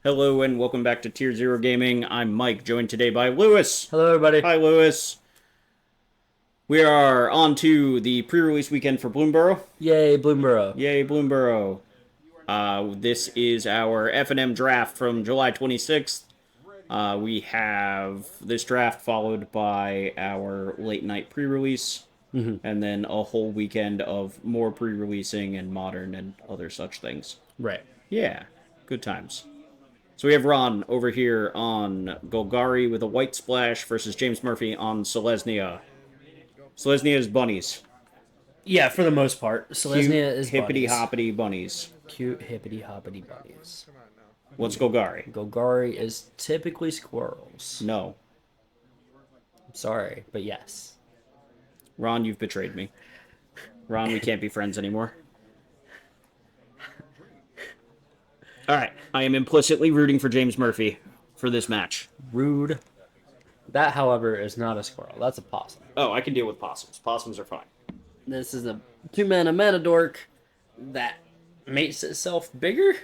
Hello and welcome back to Tier Zero Gaming. I'm Mike, joined today by Lewis. Hello, everybody. Hi, Lewis. We are on to the pre-release weekend for Bloomburrow. Yay, Bloomburrow. Yay, Bloomburrow. This is our FNM draft from July 26th. We have this draft followed by our late night pre-release, and then a whole weekend of more pre-releasing and modern and other such things. Right. Yeah, good times. So we have Ron over here on Golgari with a white splash versus James Murphy on Selesnya. Selesnya is bunnies. Yeah, for the most part. Cute, Selesnya is hippity bunnies. hoppity bunnies. Cute, hippity hoppity bunnies. What's Golgari? Golgari is typically squirrels. No. I'm sorry, but yes. Ron, you've betrayed me. Ron, we can't be friends anymore. Alright, I am implicitly rooting for James Murphy for this match. Rude. That, however, is not a squirrel. That's a possum. Oh, I can deal with possums. Possums are fine. This is a 2-mana mana dork that makes itself bigger.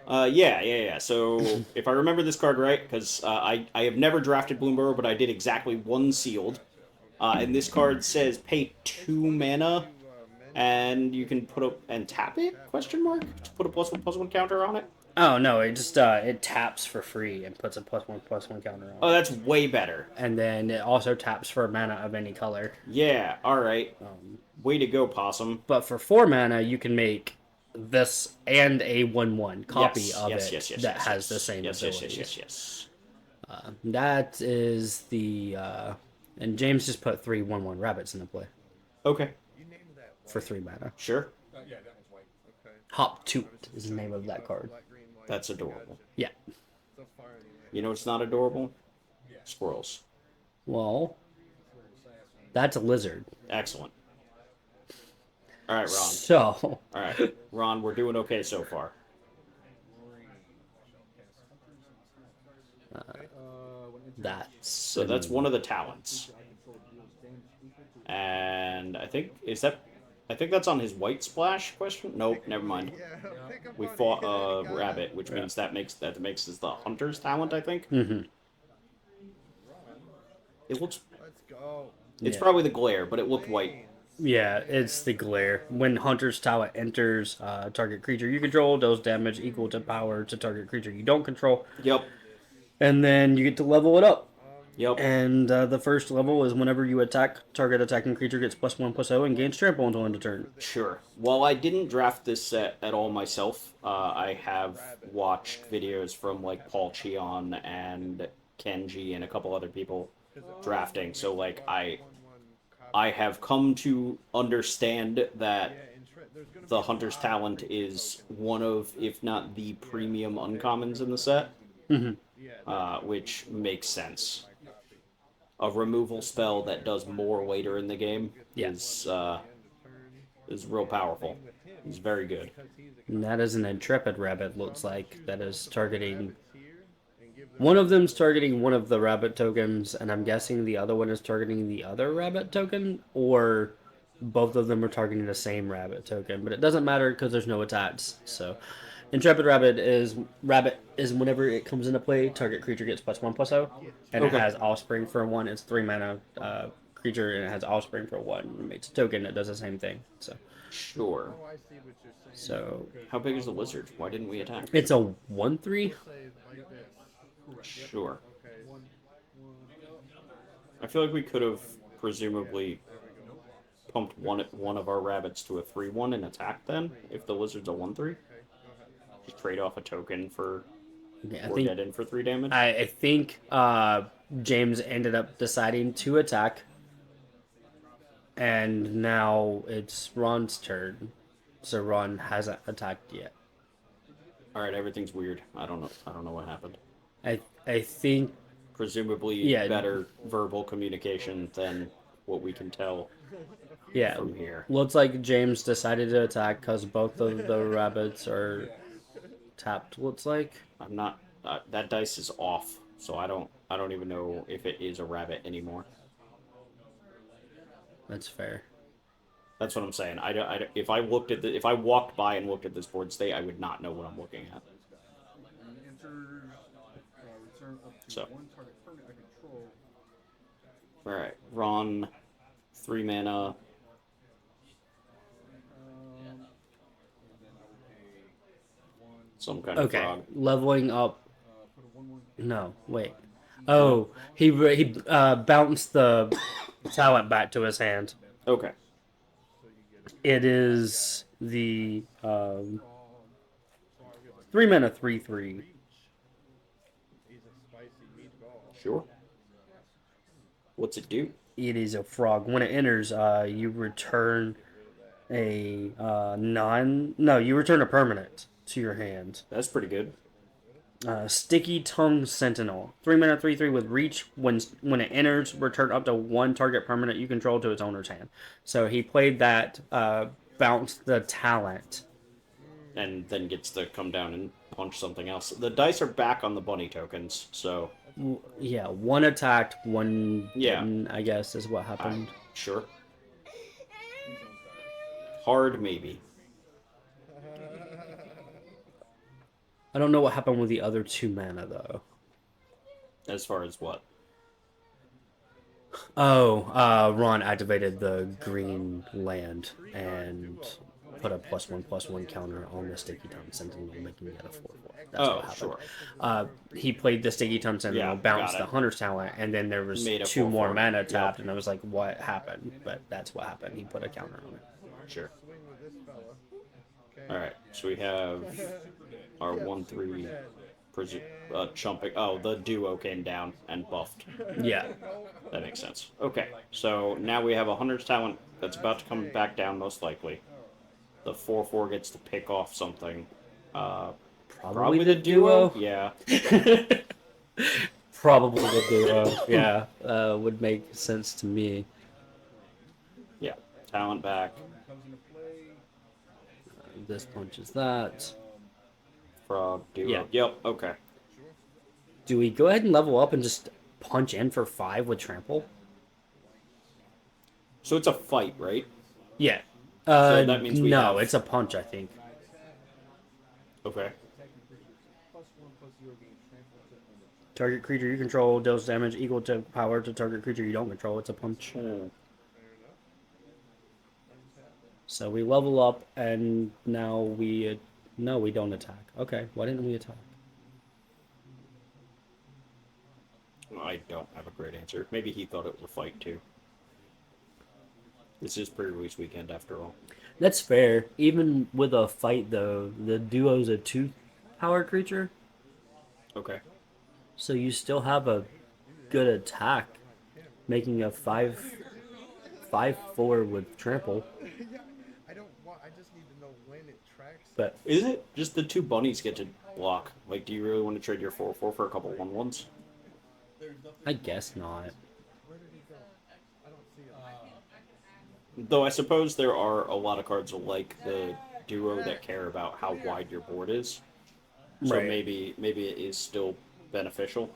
Yeah. So, if I remember this card right, because I have never drafted Bloomburrow, but I did exactly one sealed. And this card says pay 2 mana, and you can put up and tap it? Question mark to put a +1/+1 counter on it. Oh, no, it just it taps for free and puts a +1/+1 counter on it. Oh, that's way better. And then it also taps for a mana of any color. Yeah. All right. Way to go, Possum. But for 4 mana, you can make this and a 1/1 copy of it that has the same abilities. Yes. That is the and James just put 3 1/1 rabbits into play Okay. for 3 mana. Sure. Hop Toot is the name of that card. That's adorable. Yeah. You know what's not adorable? Squirrels. Well, that's a lizard. Excellent. All right, Ron. So, All right, Ron, we're doing okay so far. that's That's one of the talents. And I think that's on his white splash question. Nope, never mind. We fought a rabbit, which means that makes is the hunter's talent, I think. Mm-hmm. It looks. It's probably the glare, but it looked white. Yeah, it's the glare. When Hunter's Talent enters target creature you control, deals damage equal to power to target creature you don't control. Yep. And then you get to level it up. Yep. And the first level is whenever you attack, target attacking creature gets +1/+0 and gains trample until end of turn. Sure. While I didn't draft this set at all myself, I have watched videos from like Paul Cheon and Kenji and a couple other people drafting. So like I have come to understand that the Hunter's Talent is one of, if not the premium uncommons in the set, which makes sense. A removal spell that does more later in the game is real powerful. It's very good. And that is an Intrepid Rabbit, looks like, that is targeting... One of them's targeting one of the rabbit tokens, and I'm guessing the other one is targeting the other rabbit token, or both of them are targeting the same rabbit token. But it doesn't matter because there's no attacks. So, Intrepid Rabbit is whenever it comes into play, target creature gets +1/+0, and it has Offspring for 1. It's 3 mana creature, and it has Offspring for 1. It's a token that does the same thing. Sure. So how big is the lizard? Why didn't we attack? It's a 1/3. Sure. I feel like we could have presumably pumped one of our rabbits to a 3/1 and attacked then, if the lizard's a 1/3. Just trade off a token for get in for 3 damage. I think James ended up deciding to attack, and now it's Ron's turn. So Ron hasn't attacked yet. All right, everything's weird. I don't know what happened. I think presumably better verbal communication than what we can tell from here. Looks like James decided to attack because both of the rabbits are tapped. Looks like I'm not. That dice is off, so I don't even know if it is a rabbit anymore. That's fair. That's what I'm saying. If I walked by and looked at this board state, I would not know what I'm looking at. So, all right, Ron, 3 mana. Some kind of Okay, frog. leveling up. No, wait. Oh, he bounced the talent back to his hand. Okay. It is the 3 mana 3/3. Sure. What's it do? It is a frog. When it enters, you return a you return a permanent to your hand. That's pretty good. Sticky Tongue Sentinel. 3 mana 3/3 with reach. When it enters, return up to one target permanent you control to its owner's hand. So he played that, bounced the talent. And then gets to come down and punch something else. The dice are back on the bunny tokens, so Yeah, one attacked, one Yeah. didn't, I guess, is what happened. sure. Hard maybe. I don't know what happened with the other 2 mana, though. As far as what? Oh, Ron activated the green land and put a +1/+1 counter on the Sticky Tongue Sentinel, making it a 4/4. That's what happened. Sure. He played the Sticky Tongue Sentinel, Yeah, bounced got the it. Hunter's Talent, and then there was Made a 2 more 4/4. mana tapped, Yep. and I was like, what happened? But that's what happened. He put a counter on it. Sure. Alright, so we have our 1/3 chumping. Oh, the duo came down and buffed. Yeah. That makes sense. Okay, so now we have a Hunter's Talent that's about to come back down, most likely. The 4/4 gets to pick off something. Probably the duo? Yeah. Probably the duo. Yeah. Would make sense to me. Yeah. Talent back. This punches that. Frog, duo. Yeah. Yep, okay. Do we go ahead and level up and just punch in for 5 with trample? So it's a fight, right? Yeah. So that means we no, have- it's a punch, I think. Okay. Target creature you control deals damage equal to power to target creature you don't control. It's a punch. So we level up, and now we... no, we don't attack. Okay, why didn't we attack? I don't have a great answer. Maybe he thought it was a fight, too. This is pre-release weekend, after all. That's fair. Even with a fight, though, the duo's a 2-power creature, Okay. so you still have a good attack, making a 5/4 with trample. I just need to know when it tracks. But Is it? Just the 2 bunnies get to block. Like, do you really want to trade your 4/4 for a couple 1/1s? I guess not. Where did he go? I don't see him. Though I suppose there are a lot of cards like the duo that care about how wide your board is. So Right. maybe it is still beneficial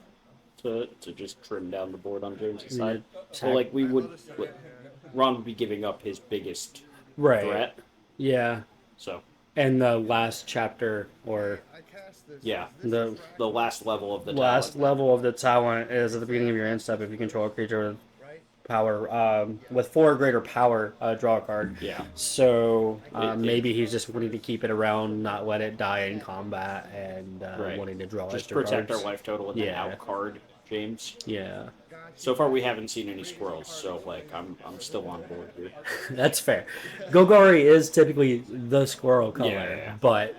to just trim down the board on James' side. So like Ron would be giving up his biggest Right. threat. Yeah. So And the last chapter, or I cast this. yeah, the the last level of the last talent. level of the talent is at the beginning of your end step. If you control a creature with Right? power, with 4 or greater power, draw a card. Yeah. So It- maybe he's just wanting to keep it around, not let it die in combat, and Right. wanting to draw Just extra protect cards. our life total and then Yeah. outcard James. Yeah, So far we haven't seen any squirrels, so like I'm still on board here. that's fair. Gogari is typically the squirrel color, Yeah. but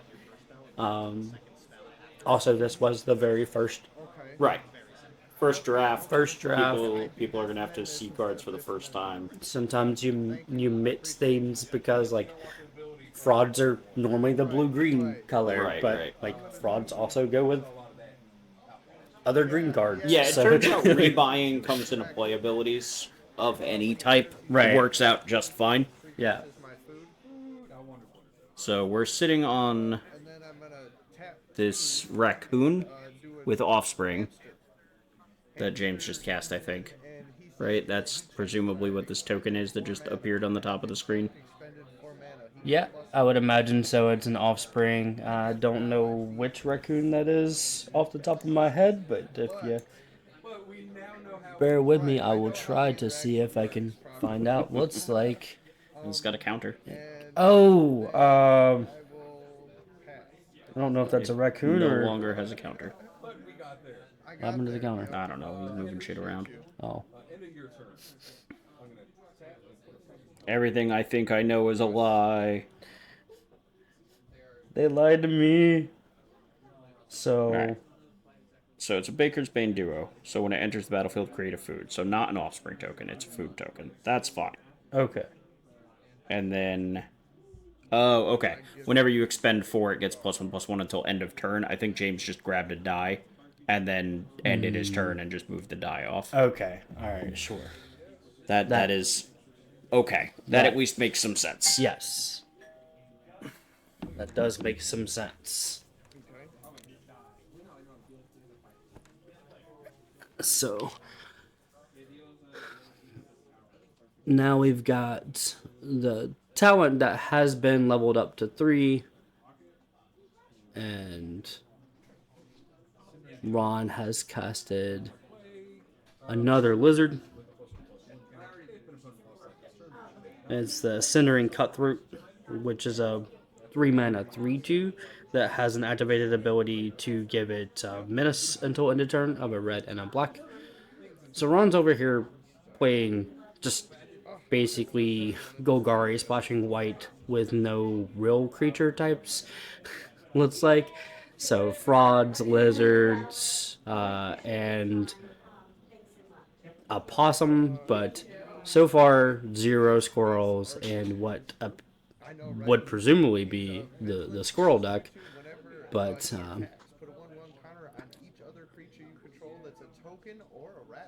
also this was the very first Right. First draft. First draft. People are gonna have to see cards for the first time. Sometimes you mix things because like frauds are normally the blue-green color, Right, but right. like frauds also go with other green cards. Yeah, it so- turns out rebuying comes into playabilities of any type. Right. It works out just fine. yeah. Is my food. So we're sitting on And then I'm gonna tap. this raccoon Do it. with offspring that James just cast, I think. And he Right? That's presumably what this token is that just appeared on the top of the screen. expended 4 mana. He Yeah, I would imagine so. It's an offspring. I don't know which raccoon that is off the top of my head, but if you we now know how. Bear with me. I will try to see if I can find out what's like. It's got a counter. Oh, I will pass. I don't know if that's a raccoon No or longer has a counter. But we got there. what happened to the counter. I don't know. He's moving shit around. Oh, End of your turn. I'm gonna Everything I think I know is a lie. they lied to me. So, Alright. So it's a Baker's Bane duo. So when it enters the battlefield, create a food. So not an offspring token, it's a food token. That's fine. okay. And then... Oh, okay. Whenever you expend 4, it gets +1/+1 until end of turn. I think James just grabbed a die and then ended his turn and just moved the die off. Okay. All right. Sure. That is... Okay. That at least makes some sense. Yes. That does make some sense. So now we've got the talent that has been leveled up to 3, and Ron has casted another lizard. It's the Centering Cutthroat, which is a 3-mana 3/2 that has an activated ability to give it menace until end of turn of a red and a black. So Ron's over here playing just basically Golgari splashing white with no real creature types, looks like. So frauds, lizards, and a possum, but so far 0 squirrels and what would presumably be the squirrel deck. But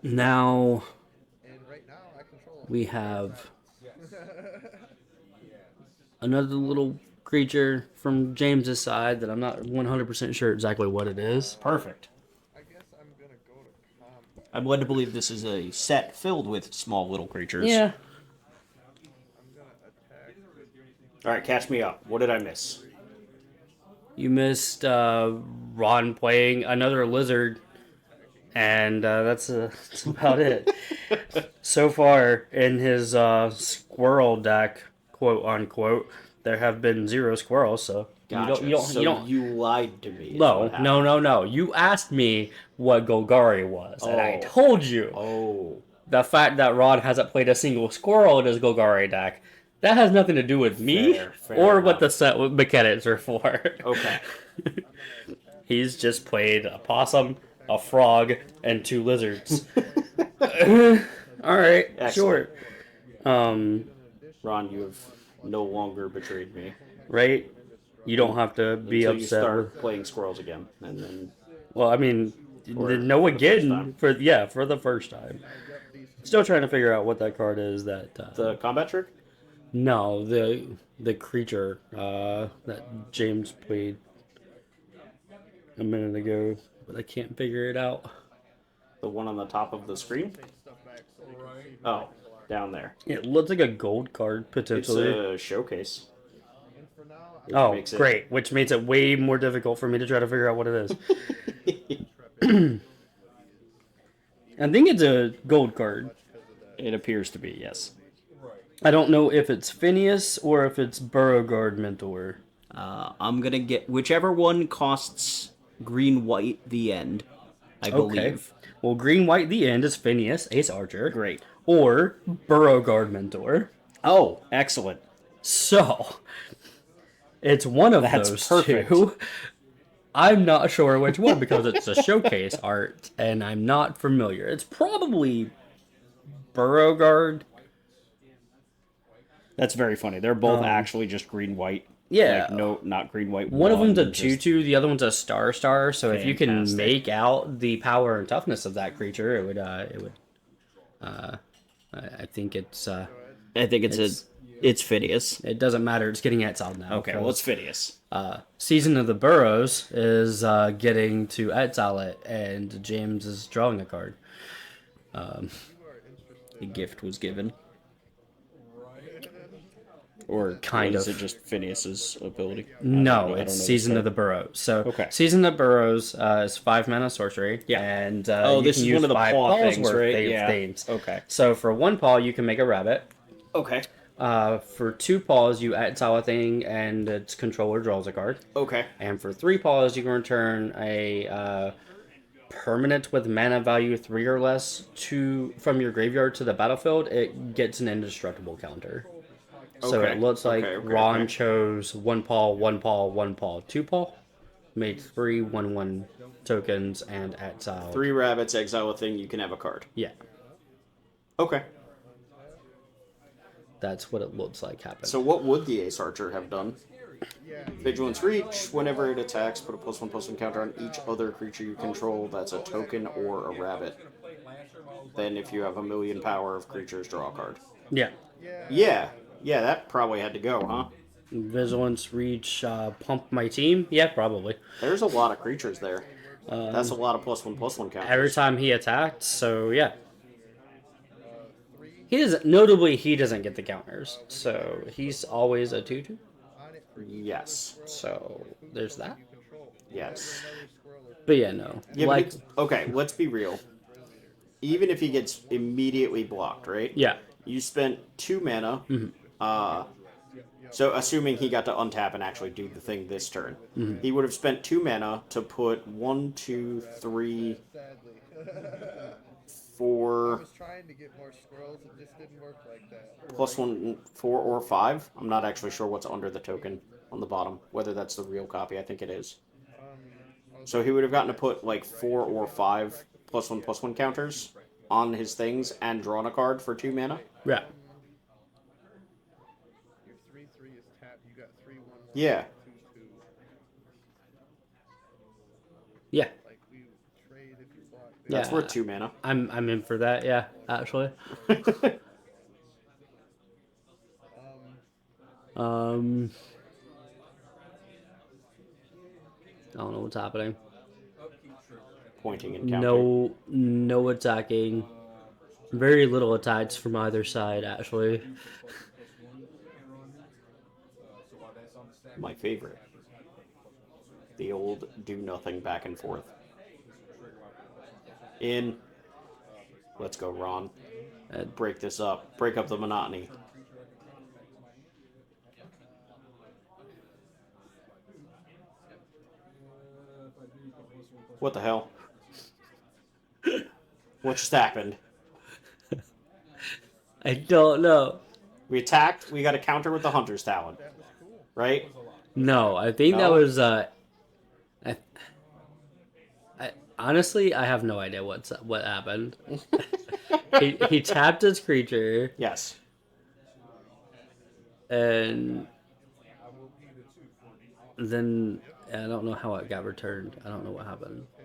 now we have another little creature from James's side that I'm not 100% sure exactly what it is. Perfect. I guess I'm gonna go to combat. I'm led to believe this is a set filled with small little creatures. Yeah. I'm gonna attack. Alright, catch me up. What did I miss? You missed Ron playing another lizard, and that's about it. So far in his squirrel deck, quote unquote, there have been 0 squirrels. So Gotcha. You lied to me. is what happened. No. You asked me what Golgari was, and I Oh. told you. Oh. The fact that Ron hasn't played a single squirrel in his Golgari deck, that has nothing to do with me Fair or enough. what the set mechanics are for. Okay. He's just played a possum, a frog, and 2 lizards. All right, Excellent. sure. Ron, you have no longer betrayed me. Right? You don't have to be Until you upset. start playing squirrels again. And then Well, I mean, Or no for the first again time. for the first time. Still trying to figure out what that card is. That the combat trick? no, the creature that James played a minute ago, but I can't figure it out. The one on the top of the screen? Oh, down there. It looks like a gold card It's potentially. a showcase. Oh, makes it- great! Which makes it way more difficult for me to try to figure out what it is. I think it's a gold card. It appears to be, yes. I don't know if it's Phineas or if it's Beauregard Mentor. I'm gonna get whichever one costs green white the end, I believe. Well, green white the end is Phineas, Ace Archer. Great. Or Beauregard Mentor. Oh, excellent. So it's one of That's those perfect. 2. I'm not sure which one because it's a showcase art and I'm not familiar. It's probably Beauregard. That's very funny. They're both actually just green white. Yeah. Like, no, not green white. One of them's a just- 2/2, the other one's a star. So if you can Fantastic. make out the power and toughness of that creature, it would. I think it's. I think it's Phineas. It doesn't matter. It's getting exiled now. Okay, well, it's Phineas. Season of the Burrows is getting to exile it, and James is drawing a card. The gift was given. Or Kind is of. it just Phineas's ability? No, I don't it's know Season this of the Burrows. So, Okay. Season of Burrows is 5 mana sorcery. Yeah. And Oh, you this can is use one of the 5 paw paws things, worth right? of Yeah. themes. Okay. So, for 1 paw, you can make a rabbit. Okay. For 2 paws, you exile a thing and its controller draws a card. Okay. And for 3 paws, you can return a permanent with mana value 3 or less from your graveyard to the battlefield. It gets an indestructible counter. So Okay. it looks like Okay, okay, Ron okay. chose 1 paw, 1 paw, 1 paw, 2 paw, made 3 1/1 tokens and exiled. 3 rabbits, exile a thing, you can have a card. Yeah, Okay. that's what it looks like happened. So what would the Ace Archer have done? Vigilance Reach. Whenever it attacks, put a +1/+1 counter on each other creature you control that's a token or a rabbit. Then if you have a million power of creatures, draw a card. Yeah. Yeah. Yeah, that probably had to go, huh? Vigilance, Reach, pump my team? Yeah, probably. There's a lot of creatures there. That's a lot of +1/+1 counters. Every time he attacked, so yeah. He doesn't get the counters, so he's always a 2/2. Yes. So there's that. Yes. But yeah, no. Yeah, like, but okay, let's be real. Even if he gets immediately blocked, right? yeah. You spent 2 mana. So assuming he got to untap and actually do the thing this turn, he would have spent 2 mana to put 1, 2, 3, 4. I was trying to get more squirrels, it just didn't work like that. +1, 4 or 5. I'm not actually sure what's under the token on the bottom, whether that's the real copy. I think it is. So he would have gotten to put like 4 or 5 +1/+1 counters on his things and drawn a card for 2 mana. Yeah. Your 3/3 is tapped, you got 3/1. Yeah. 2/2. Yeah. Like we would trade if you block this. That's Yeah. worth 2 mana. I'm in for that, yeah, actually. I don't know what's happening. Pointing and counting. No attacking. Very little attacks from either side, actually. My favorite. The old do nothing back and forth. In. Let's go, Ron. Break this up. Break up the monotony. What the hell? What just happened? I don't know. We attacked. We got a counter with the Hunter's Talon. Right? No, I think that No? was honestly, I have no idea what happened. he tapped his creature Yes. and then I don't know how it got returned. I don't know what happened. So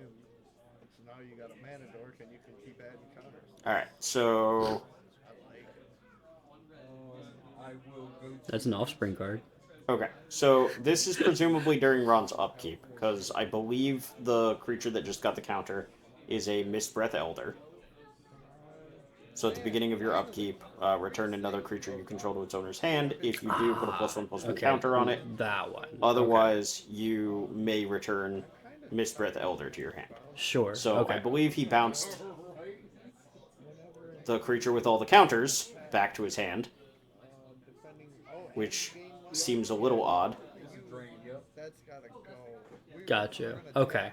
now you got a mana dork and you can keep adding counters. Alright, so. That's an offspring card. Okay, so this is presumably during Ron's upkeep, because I believe the creature that just got the counter is a Mistbreath Elder. So at the beginning of your upkeep, return another creature you control to its owner's hand. If you do, put a +1/+1 counter on it. That one. Otherwise, you may return Mistbreath Elder to your hand. Sure. So okay. I believe he bounced the creature with all the counters back to his hand, which seems a little odd. That's gotta go. Gotcha. Okay.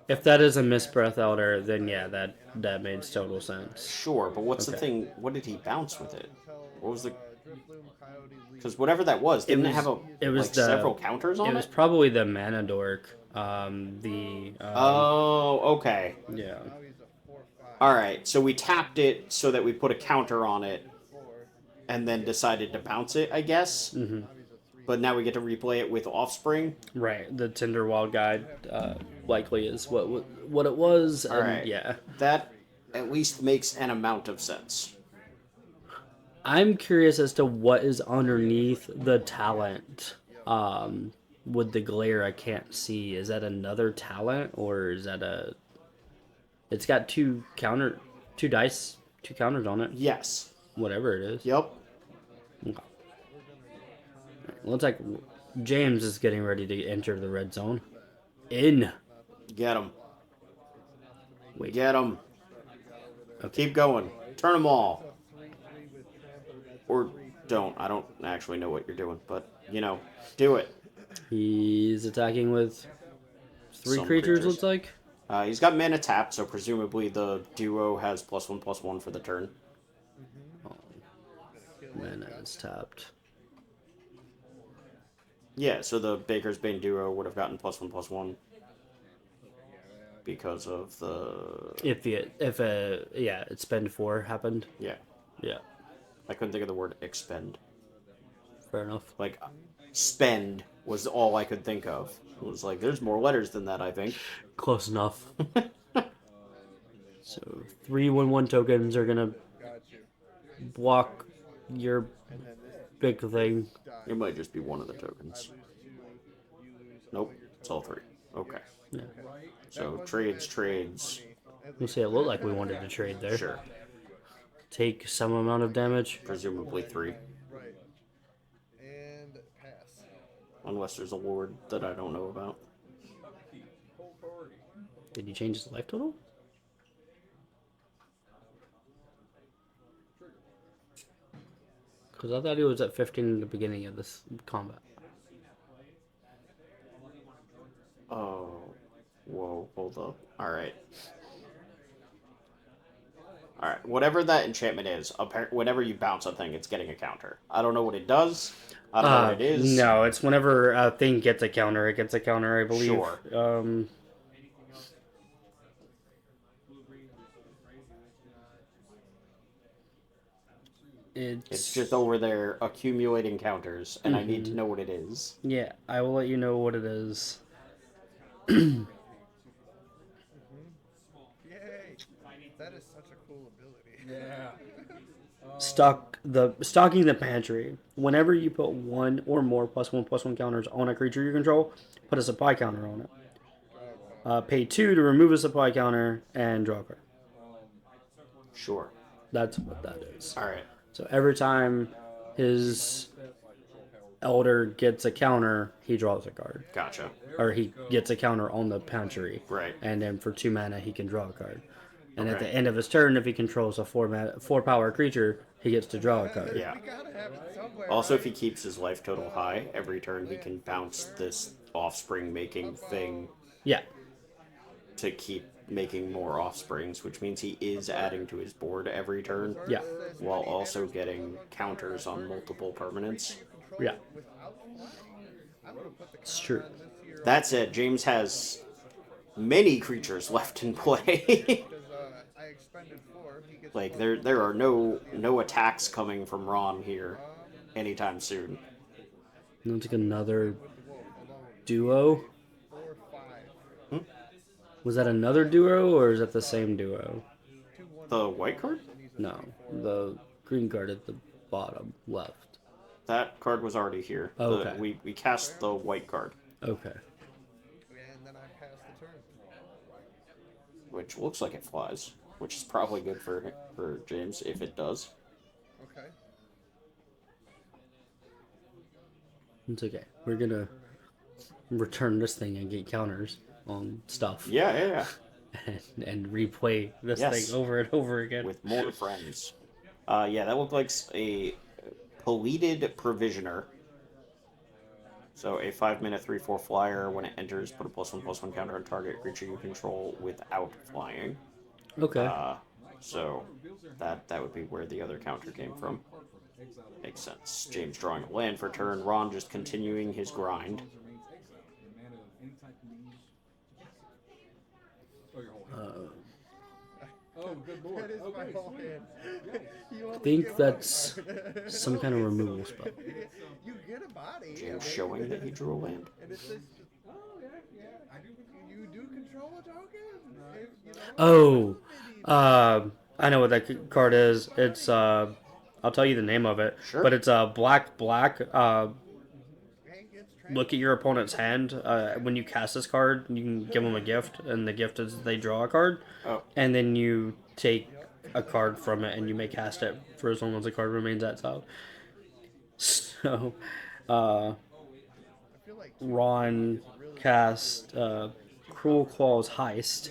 If that is a Mistbreath Elder, then yeah, that makes total sense. Sure, but what's the Okay. thing? What did he bounce with it? What was the? Because whatever that was, didn't it have several counters on It it? was probably the Mana Dork. The Oh, okay. yeah. All right. So we tapped it so that we put a counter on it, and then decided to bounce it, I guess. Mm-hmm. But now we get to replay it with Offspring. Right. The Tinderwald guide likely is what it was. All and right. Yeah. That at least makes an amount of sense. I'm curious as to what is underneath the talent. With the glare, I can't see. Is that another talent, or is that a? It's got two counters on it. Yes. Whatever it is. Yep. Okay. Looks like James is getting ready to enter the red zone. In. Get him. Wait. Get him. Okay. Keep going. Turn them all. So 3-3 with trample. That's Or 3. don't. I don't actually know what you're doing, but, do it. He's attacking with three Some creatures, creatures. looks like. He's got mana tapped, so presumably the duo has +1/+1 for the turn. Mana is tapped. Yeah, so the Baker's Bane duo would have gotten +1/+1 because of the... If spend 4 happened. Yeah. Yeah, I couldn't think of the word expend. fair enough. Like, spend was all I could think of. It was like, there's more letters than that, I think. Close enough. So 3/1/1 tokens are gonna Got you. block your And then this big thing. die. It might just be one of the tokens. Lose 2. You lose Nope, all your it's all 3. Okay. Yeah. So, trades. We'll say it looked like we wanted to trade there. Sure. Take some amount of damage. Presumably 3. Right. And pass. Unless there's a ward that I don't know about. Did you change his life total? Because I thought he was at 15 in the beginning of this combat. Oh. Whoa, hold up. Alright. Alright, whatever that enchantment is, whenever you bounce a thing, it's getting a counter. I don't know what it does. I don't know what it is. No, it's whenever a thing gets a counter, it gets a counter, I believe. Sure. It's just over there accumulating counters, and I need to know what it is. Yeah, I will let you know what it is. Yay! That is such a cool ability. Yeah. Stocking the pantry. Whenever you put one or more +1/+1 counters on a creature you control, put a supply counter on it. Pay 2 to remove a supply counter and draw a card. Sure. That's what that is. Alright. So every time his elder gets a counter, he draws a card. Gotcha. Or he gets a counter on the pantry. Right. And then for 2 mana, he can draw a card. And at Okay. the end of his turn, if he controls a 4 power creature, he gets to draw a card. Yeah. We gotta have it somewhere. Also, right? if he keeps his life total high, every turn he can bounce this offspring making thing Yeah. to keep making more offsprings, which means he is adding to his board every turn, Yeah. while also getting counters on multiple permanents. Yeah. Without flying, I would have put the It's counter true. on this year That said, James has many creatures left in play. because I expended 4. He gets Like plus there are no attacks coming from Ron here anytime soon. Looks like another with the wolf alone. duo. 4, 5. Was that another duo or is that the same duo? 2, 1. The white card? No, the green card at the bottom left. That card was already here. Okay. We cast the white card, Okay. And then I pass the turn. which looks like it flies, which is probably good for James if it does. Okay. It's okay. We're gonna return this thing and get counters on stuff. Yeah. And replay this Yes. thing over and over again. With more friends. Yeah, that looked like a Peleted Provisioner. So a 5-minute 3/4 flyer. When it enters, put a +1/+1 counter on target creature you control without flying. Okay. So that would be where the other counter came from. Makes sense. James drawing a land for turn. Ron just continuing his grind. Oh, good lord. That is my Okay, whole sweet. hand. You I only think get that's one. some kind of removal spell. You get a body. James showing that he drew a land. And it says, Oh, yeah, yeah. I do control. you do control a token. If you don't, Oh, maybe I know what that card is. It's I'll tell you the name of it. Sure. But it's black. Hank gets trapped. Look at your opponent's hand. When you cast this card, you can give them a gift, and the gift is they draw a card, Oh, and then you take a card from it, and you may cast it for as long as the card remains outside. So, Uh, feel like Ron cast Cruel Claw's Heist.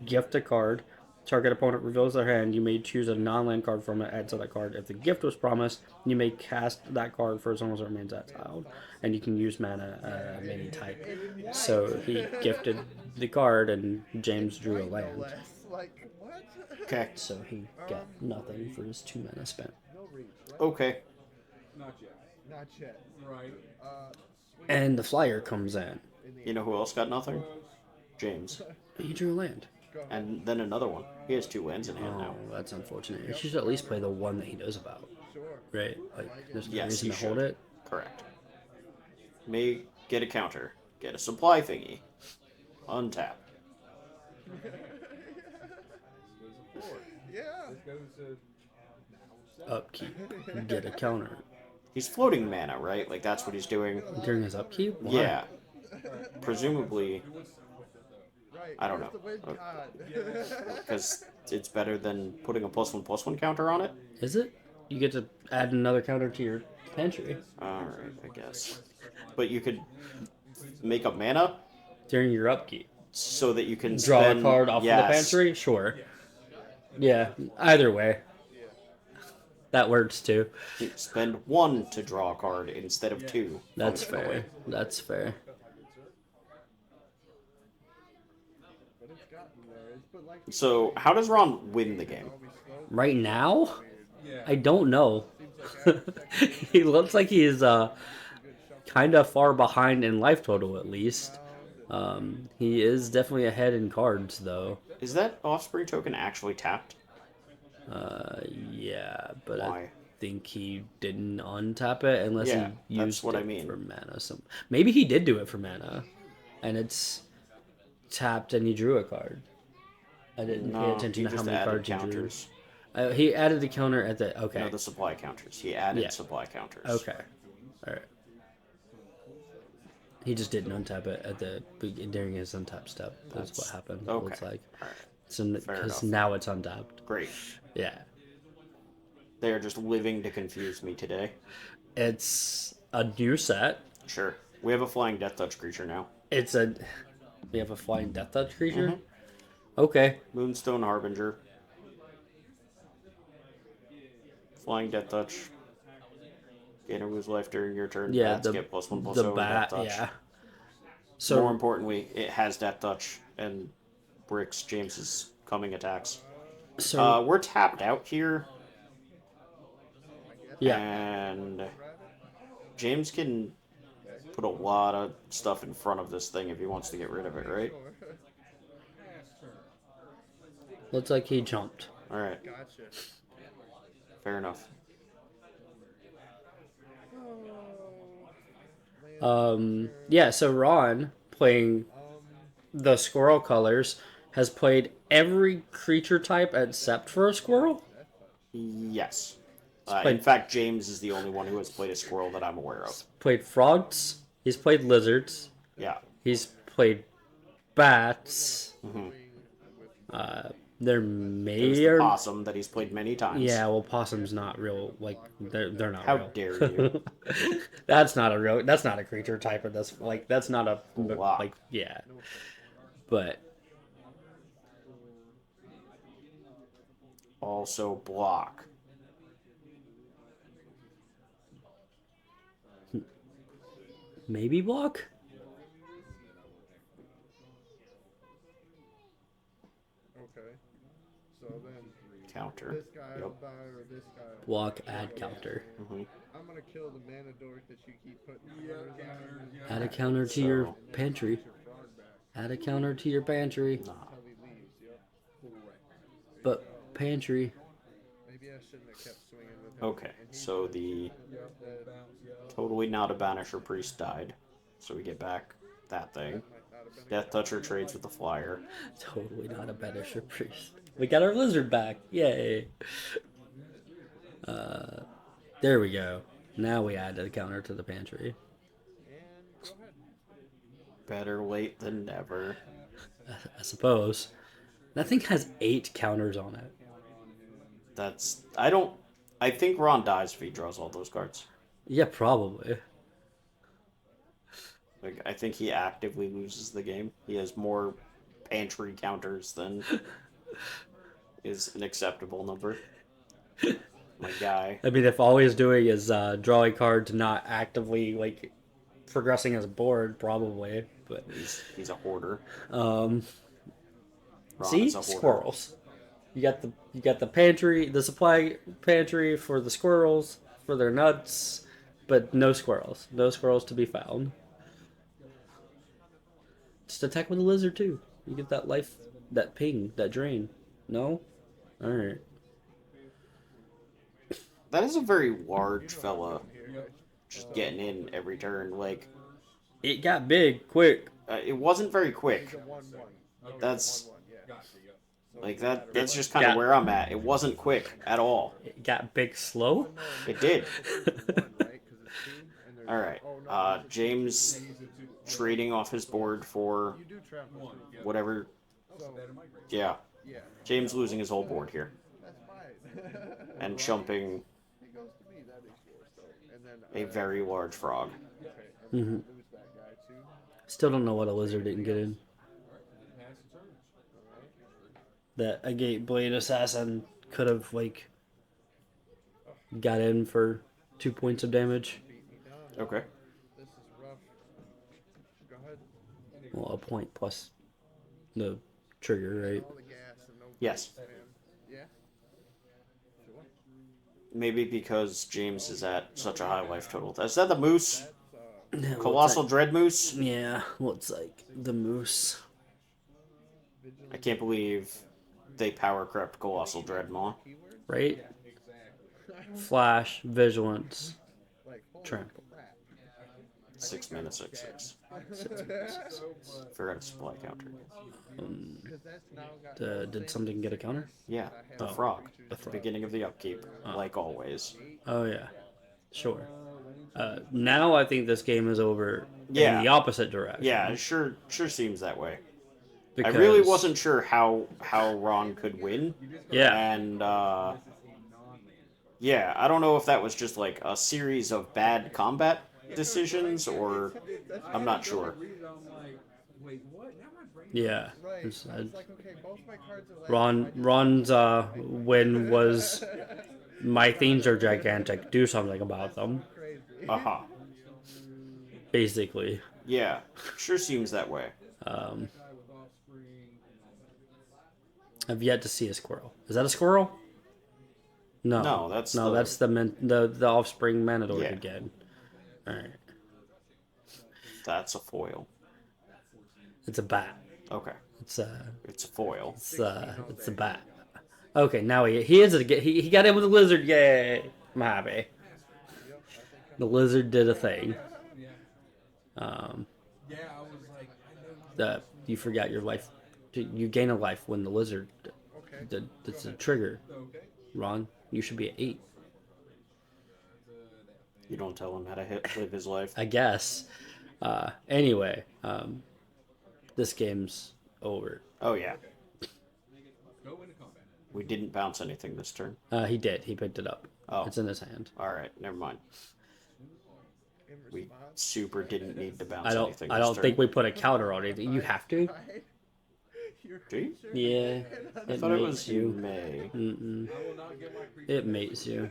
Gift a card. Target opponent reveals their hand. You may choose a non-land card from it, add to that card. If the gift was promised, you may cast that card for as long as it remains exiled. And you can use mana of any type. So he gifted the card, and James drew a no land. less. Like, what? Okay. So he got nothing for his 2 mana spent. No reach, right? Okay. Not yet. Not yet. Right. Swing And the flyer comes in. in the You know who else got nothing? James. He drew a land. Go ahead. And then another one. He has 2 lands in hand now. Oh, that's unfortunate. He should at least play the one that he knows about, Sure. right? Like, there's no Yes, reason he to hold should. it. Correct. May get a counter. Get a supply thingy. Untap. Yeah. Goes to Upkeep. Get a counter. He's floating mana, right? Like that's what he's doing. During his upkeep? Why? Yeah. Presumably, Right. I don't Where's know. the win card? because it's better than putting a +1/+1 counter on it. Is it? You get to add another counter to your pantry Alright, I guess. But you could make up mana during your upkeep. so that you can Draw spend, a card off of the yes, pantry? Sure. Yeah, either way. That works too. spend 1 to draw a card instead of 2. That's fair. That's fair. But it's gotten there. But like, So, how does Ron win the game? Right now? yeah. I don't know. He looks like he's kind of far behind in life total, at least. He is definitely ahead in cards, though. Is that Offspring token actually tapped? Yeah, but Why? I think he didn't untap it unless Yeah, he that's used what it I mean. for mana. Maybe he did do it for mana, and it's tapped and he drew a card. I didn't pay No, attention he to how just many added cards counters. he drew. He added the counter at the okay. No, the supply counters. He added Yeah. supply counters. Okay. All right. He just didn't untap it at the during his untap step. That's what happened. It okay. looks like. Alright. So because enough. now it's untapped. Great. Yeah. They are just living to confuse me today. It's a new set. Sure. We have a flying death touch creature now. We have a flying death touch creature. Mm-hmm. Okay. Moonstone Harbinger. Flying death touch. Gain or lose life during your turn. Yeah. Bats get +1/+0 the death bat. touch. Yeah. So More importantly, it has death touch and bricks James's coming attacks. We're tapped out here, yeah. and James can put a lot of stuff in front of this thing if he wants to get rid of it, right? Looks like he jumped. Alright, Gotcha. fair enough. Yeah. So Ron playing the squirrel colors has played every creature type except for a squirrel. Yes. played- In fact, James is the only one who has played a squirrel that I'm aware of. Played frogs. He's played lizards. Yeah. He's played bats. Mm-hmm. There There's may the or possum that he's played many times. yeah. Well, possum's not real. Like they're not How real. dare you? That's not a real. That's not a creature type. Or that's not a Block. like yeah. But Also block. maybe block. Okay. So then Counter. this guy will Yep. die or this guy will Block. Add counter. I'm gonna kill the mana dork that you keep putting counters on. Add a counter to your So- pantry. Add a counter to your pantry. Until he leaves, yep. But pantry. Maybe I shouldn't have kept swinging with him. Okay, so the That totally not a banisher priest died. So we get back that thing. might not have been a Death Toucher trades with the flyer. Totally not a banisher priest. We got our lizard back. Yay. There we go. Now we add a counter to the pantry. And go ahead. Better late than never. I suppose. That thing has 8 counters on it. I think Ron dies if he draws all those cards. Yeah, probably. Like, I think he actively loses the game. He has more pantry counters than is an acceptable number. My guy. I mean, if all he's doing is drawing cards, not actively like progressing his board, probably. But He's a hoarder. um, Ron see, is a hoarder. squirrels. You got the pantry, the supply pantry for the squirrels for their nuts, but no squirrels. No squirrels to be found. Just attack with a lizard too. You get that life, that ping, that drain. No, all right. That is a very large fella. Just getting in every turn. Like, It got big quick. it wasn't very quick. 1-1. That's Gotcha, yeah. like that. That's just kind of where I'm at. It wasn't quick at all. It got big slow. It did. Right? 'Cause it's 2, and there's All right. oh, no, James trading off his board for you do trample. whatever. So, Yeah. yeah, James losing his whole board here that's fine. and chumping It goes to me, that is yours, though. And then, a very large frog. okay, and Mhm. lose that guy, too. Still don't know what a lizard didn't get in. Pass the turn. That a gate blade assassin could have like got in for 2 points of damage. Beat me down. Okay. This is rough. Go ahead. Well, a point plus the trigger, right? All the gas and no Yes. brakes, man. Yeah? Sure. Maybe because James is at such a high life total. Is that the moose? That's, Colossal Dread Moose? Yeah, looks like the moose, I can't believe they power crept Colossal Dreadmaw. keyword? right? Flash, vigilance, Like, holy trample. crap. 6 mana, 6/6. Forgot a supply counter. 'Cause that's now got Did something get a counter? Yeah, the Oh, frog. the At the frog. beginning of the upkeep, like always. Oh yeah, sure. Now I think this game is over Yeah. in the opposite direction. Yeah, it sure seems that way. because, I really wasn't sure how Ron could win, Yeah, and yeah, I don't know if that was just like a series of bad combat decisions, or I'm not sure. Read it, I'm like, wait, what? Now my brain. yeah. Right. It's, It's like, okay, both my cards are left. Ron's win was my themes are gigantic. Do something about them. Crazy. Aha. Basically. Yeah, sure seems that way. Um, Guy with offspring. I've yet to see a squirrel. Is that a squirrel? No. No, that's no, the- that's the offspring Manador Yeah. again. All right. That's a foil. It's a bat. Okay, It's it's a foil. it's a bat. Okay, now he is he got in with the lizard. Yay! I'm happy. The lizard did a thing. Yeah, I was like, I know. You forgot your life. You gain a life when the lizard Okay. did. It's a trigger. Okay. Ron, you should be at 8. You don't tell him how to live his life. I guess. Anyway, this game's over. Oh yeah, Go into combat. we didn't bounce anything this turn. He did. He picked it up. Oh. It's in his hand. All right, never mind. In We response. super didn't need to bounce I anything. don't. I this don't turn. think we put a counter on it. You have to. Right? You're Do you? sure? Yeah. I It thought it mates was you. May. Mm-mm. I will not get my creature. It mates you.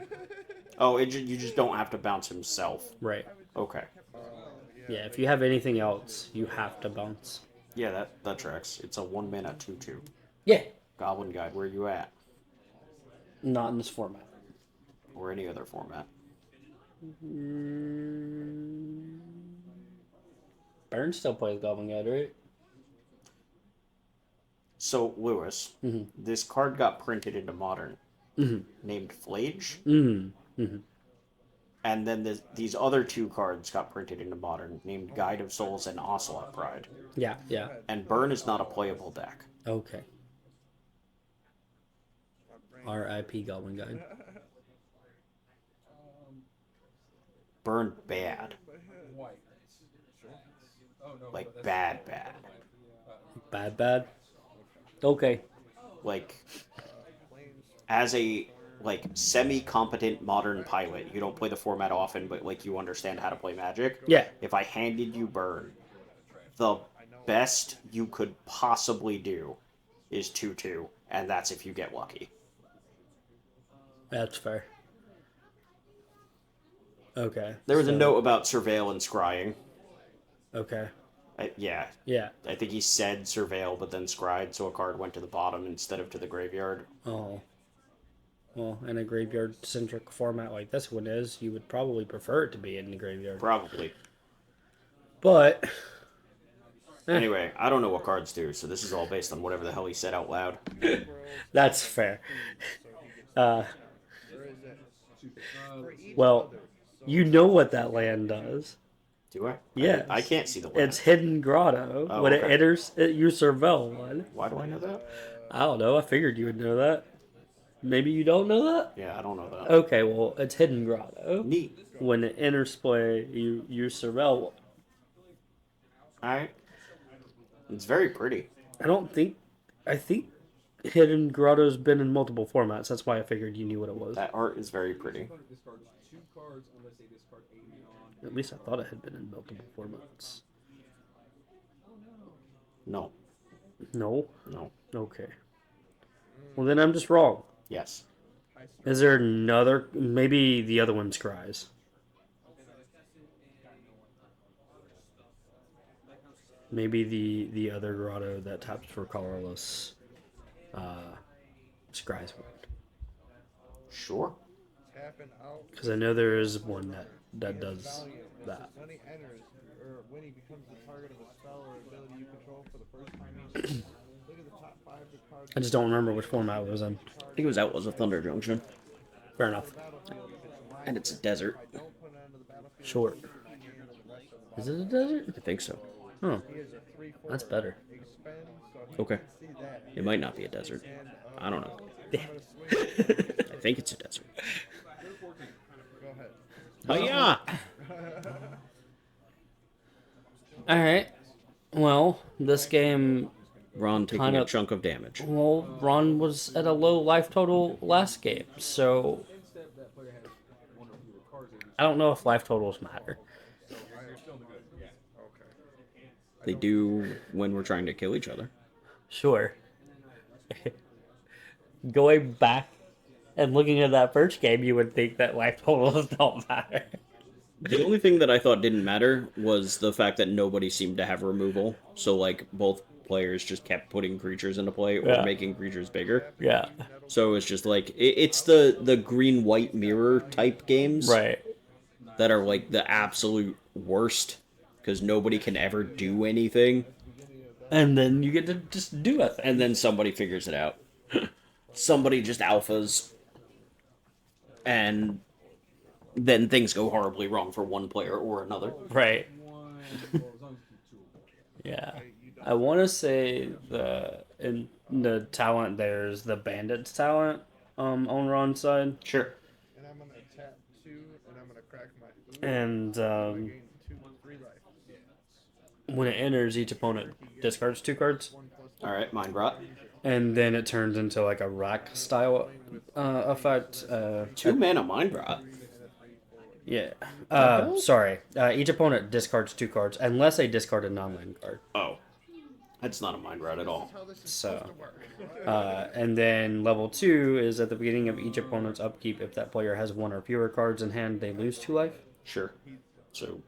Oh, you just don't have to bounce himself. Right. Okay. Yeah. If you have anything else, you have to bounce. Yeah, that tracks. It's a 1 mana 2/2. Yeah. Goblin Guide, where you at? Not in this format. Or any other format. Burn still plays Goblin Guide, right? So, Lewis, this card got printed into Modern, named Flage, and then these other 2 cards got printed into Modern, named Guide of Souls and Ocelot Pride. Yeah. Yeah. And Burn is not a playable deck. Okay. R.I.P. Goblin Guide. Burn bad. White. Oh, no. Like, but bad. Bad. Okay. Like, as a semi-competent modern pilot, you don't play the format often, but like you understand how to play Magic. Yeah. If I handed you Burn the best you could possibly do is 2-2, and that's if you get lucky. That's fair. Okay. There was a so- note about Surveil and Scrying. Okay. Yeah, Yeah. I think he said Surveil, but then Scryed, so a card went to the bottom instead of to the graveyard. Oh. Well, in a graveyard-centric format like this one is, you would probably prefer it to be in the graveyard. Probably. But... Anyway, I don't know what cards do, so this is all based on whatever the hell he said out loud. That's fair. Where is it? For each Well, other. So you know what that land does. Do I? Yes. I can't see the land. It's Hidden Grotto. Oh, When okay. it enters, you surveil one. Why do I know that? I don't know. I figured you would know that. Maybe you don't know that? Yeah, I don't know that. Okay, well, it's Hidden Grotto. Neat. When it enters play, you surveil one. Alright. It's very pretty. I think Hidden Grotto's been in multiple formats. That's why I figured you knew what it was. That art is very pretty. Opponent discards 2 cards unless they discard a non. At least I thought it had been in multiple formats. No. No? No. Okay. Well, then I'm just wrong. Yes. Is there another... Maybe the other one's Cries. Maybe the other grotto that taps for colorless Scries one. Sure. tapping out. Because I know there is one that does that. When he enters, or when he becomes the target of a spell or ability you control for the first time each look at the top 5 of the cards. I just don't remember which format it was in. I think it was Outlaws of Thunder Junction. Fair enough. And it's a desert. Don't put it onto the battlefield. Short. Is it a desert? I think so. Oh, He is a 3/4 that's better. expend, so he Okay. can see that. It might not be a desert. And, I don't know. I'm gonna swing. I think it's a desert. Go ahead. Oh yeah. Alright. Well, this game... Ron taking Kind a of- chunk of damage. Well, Ron was at a low life total last game, so... Instead, that player has 1 or fewer cards. I don't know if life totals matter. They're still in the good. Yeah. Okay. They do when we're trying to kill each other. Sure. Going back and looking at that first game, you would think that life totals don't matter. The only thing that I thought didn't matter was the fact that nobody seemed to have removal. So, like, both players just kept putting creatures into play or Yeah. making creatures bigger. Yeah. So it's just like, it's the green-white mirror type games Right. that are, like, the absolute worst. Because nobody can ever do anything. And then you get to just do it. And then somebody figures it out. Somebody just alphas. And then things go horribly wrong for one player or another. Right. One, well, as long as you keep 2. Yeah. I want to say the talent there's the Bandits talent on Ron's side. Sure. And I'm gonna tap 2, and I'm gonna crack my. And I gain 3 life. when it enters, each opponent discards 2 cards. 1 plus Alright, Mind Rot. And then it turns into like a rack style effect. 2 mana Mind Rot. Yeah. Sorry. Each opponent discards 2 cards unless they discard a non-land card. Oh. That's not a Mind Rot at all. how this is So, supposed to work. and then level 2 is at the beginning of each opponent's upkeep. If that player has 1 or fewer cards in hand, they lose 2 life. Sure. So,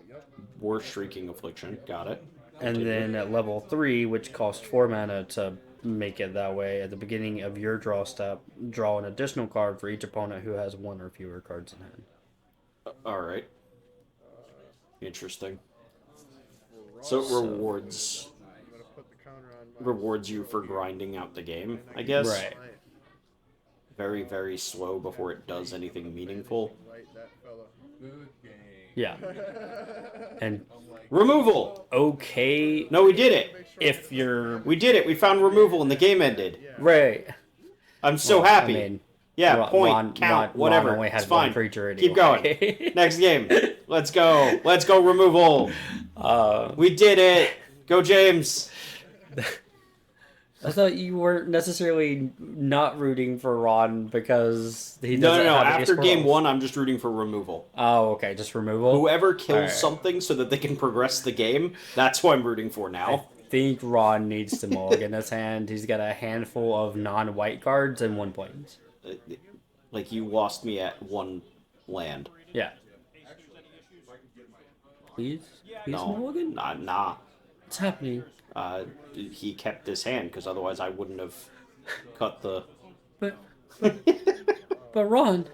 Yep. War Shrieking Affliction. Got it. And then at level 3, which costs 4 mana to make it that way, at the beginning of your draw step, draw an additional card for each opponent who has 1 or fewer cards in hand. Alright. Interesting. So it rewards I'm gonna put the counter on my. rewards you for grinding out the game, I guess. Right. Very, very slow before it does anything meaningful. Right, that fella. Good game. Yeah. And Removal! okay, No, we did it! if you're We did it! We found removal and the game ended. right. I'm so Well, happy. I mean, Yeah, Ron- point, Ron- count, Ron whatever. only had It's one fine. creature Keep anyway. going. Next game. Let's go. Let's go removal. We did it. Go James. I thought you weren't necessarily not rooting for Ron because he No, doesn't no, no. have any After game squirrels. 1, I'm just rooting for removal. Oh, okay, just removal. Whoever kills Alright. something so that they can progress the game, that's who I'm rooting for I now. think Ron needs to mulligan his hand. He's got a handful of non-white cards and 1 plains. Like, you lost me at 1 land. Yeah. Please? Please No, mulligan? nah. What's happening? He kept his hand, because otherwise I wouldn't have cut the... But Ron,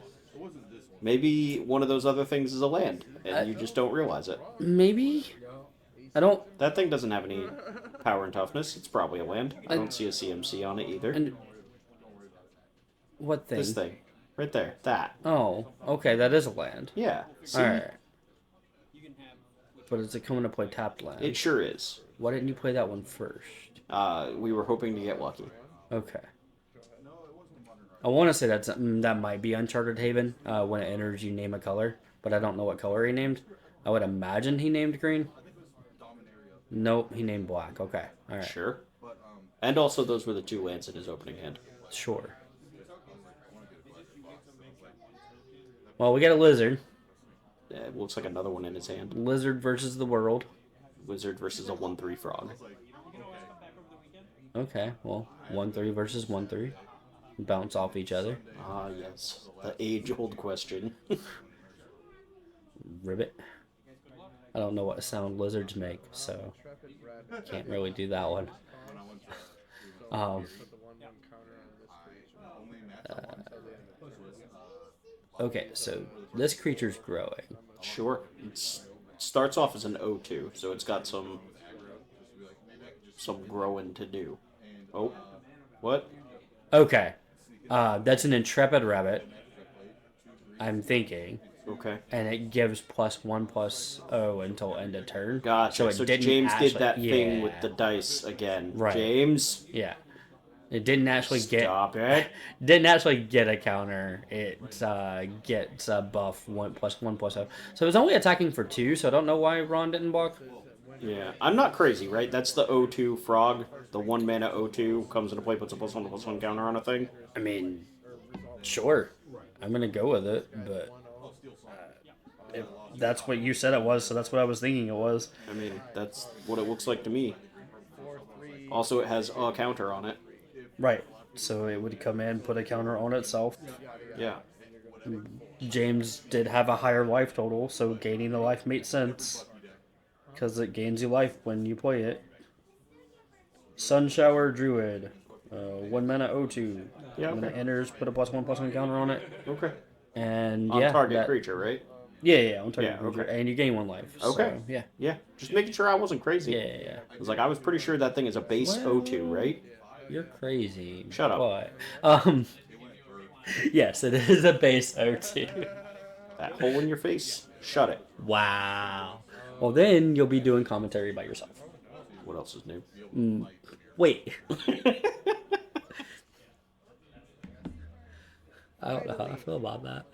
Maybe one of those other things is a land, and you just don't realize it. maybe? I don't... That thing doesn't have any power and toughness. It's probably a land. I don't see a CMC on it either. And what thing? This thing. Right there. That. Oh, okay, that is a land. Yeah. See? Alright. But is it coming to play tapped land? It sure is. Why didn't you play that one first? We were hoping to get lucky. Okay. I want to say that might be Uncharted Haven. When it enters, you name a color, but I don't know what color he named. I would imagine he named green. Nope, he named black. Okay, all right, Sure. And also, those were the 2 lands in his opening hand. sure. Well, we got a lizard. It looks like another one in his hand. Lizard versus the world. Wizard versus a 1/3 frog. Okay, well, 1/3 versus 1/3. Bounce off each other. Ah, yes. The age-old question. Ribbit. I don't know what sound lizards make, so can't really do that one. Okay, so this creature's growing. Sure. It starts off as an O2, so it's got some growing to do. Oh. What? Okay, that's an intrepid rabbit. I'm thinking. Okay. And it gives +1/+0 until end of turn. Gotcha. So didn't James actually, did that thing yeah, with the dice again. Right. James, Yeah, it didn't actually stop it. didn't actually get a counter. It gets a buff 1+1/+0. So it's only attacking for 2. So I don't know why Ron didn't block. Yeah, I'm not crazy, right? That's the O2 frog. The 1 mana O2 comes into play, puts a +1/+1 counter on a thing. I mean, sure, I'm gonna go with it, but if that's what you said it was, so that's what I was thinking it was. I mean, that's what it looks like to me. Also, it has a counter on it. Right. So it would come in, put a counter on itself. Yeah. James did have a higher life total, so gaining the life made sense. Because it gains you life when you play it. Sunshower Druid. 1 mana O2. Yeah, When okay. it enters, put a +1/+1 counter on it. Okay. And On yeah. target creature, right? Yeah, on target Yeah, creature. okay. And you gain 1 life. Okay. So, yeah. Yeah, just making sure I wasn't crazy. Yeah. I was like, I was pretty sure that thing is a base Well- O2, right? You're crazy. Shut up. But, yes, it is a base O2. That hole in your face, shut it. Wow. Well, then you'll be doing commentary by yourself. What else is new? Wait. I don't know how I feel about that.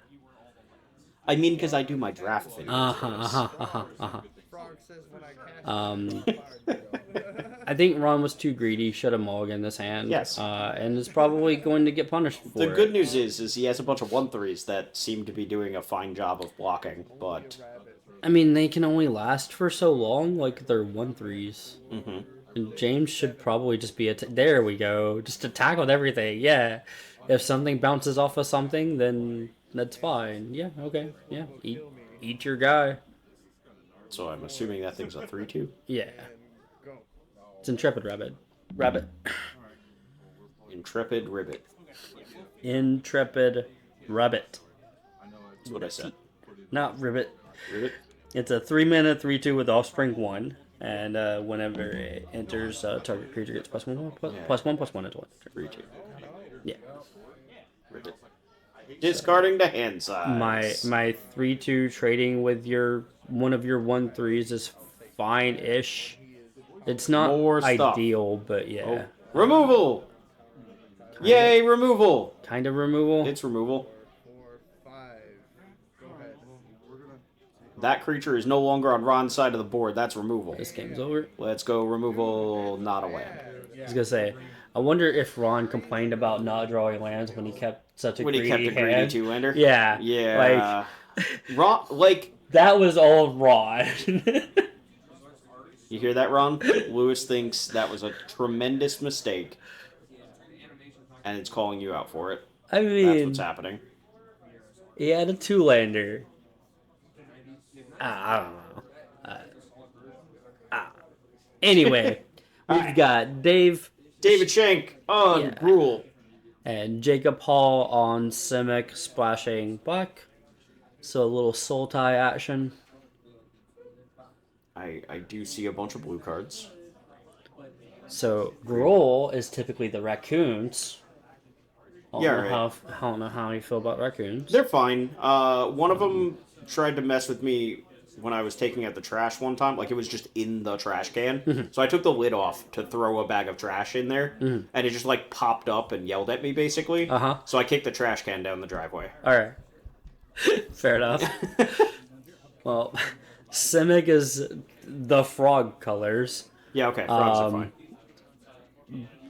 I mean, because I do my draft videos. Frog says when I cast I think Ron was too greedy. Should have mulliganed this hand. Yes. And is probably going to get punished for The it. good news is he has a bunch of 1/3s that seem to be doing a fine job of blocking, but I mean, they can only last for so long. Like they're 1/3s. mm-hmm. And James should probably just be there we go. Just attack with everything. Yeah. If something bounces off of something, then that's fine. Yeah. Okay. Yeah. Eat your guy. So I'm assuming that thing's a 3/2. Yeah. It's Intrepid Rabbit. Intrepid Ribbit. Intrepid Rabbit. That's what I said. Not Ribbit. Ribbit? It's a 3 mana 3/2 with Offspring 1. And whenever it enters, target creature gets +1/+1 until end. 3/2. Yeah. Ribbit. Discarding the hand size. My 3/2 trading with one of your 1/3s is fine-ish. It's not More stuff. ideal, but yeah. Oh. Removal! Yay, removal! Kind of removal. It's removal. 4, 5. Go ahead. That creature is no longer on Ron's side of the board. That's removal. This game's over. Let's go removal, not a land. I was gonna say, I wonder if Ron complained about not drawing lands when he kept such a When he greedy kept a greedy hand. two-lander. Yeah. Yeah. Ron, like, That was all Ron. you hear that, Ron? Lewis thinks that was a tremendous mistake, and it's calling you out for it. I That's what's mean, happening. he had a two-lander. I don't know. Anyway, we've Alright. got Dave David Schenck on Yeah. Rule. and Jacob Hall on Simic splashing black. So a little soul tie action. I do see a bunch of blue cards. So Roll is typically the raccoons. I Yeah, don't know how you feel about raccoons. They're fine. One of them tried to mess with me when I was taking out the trash one time. Like, it was just in the trash can. So I took the lid off to throw a bag of trash in there, and it just, like, popped up and yelled at me, basically. Uh-huh. So I kicked the trash can down the driveway. All right. Fair enough. Well, Simic is the frog colors. Yeah, okay. Frogs are fine.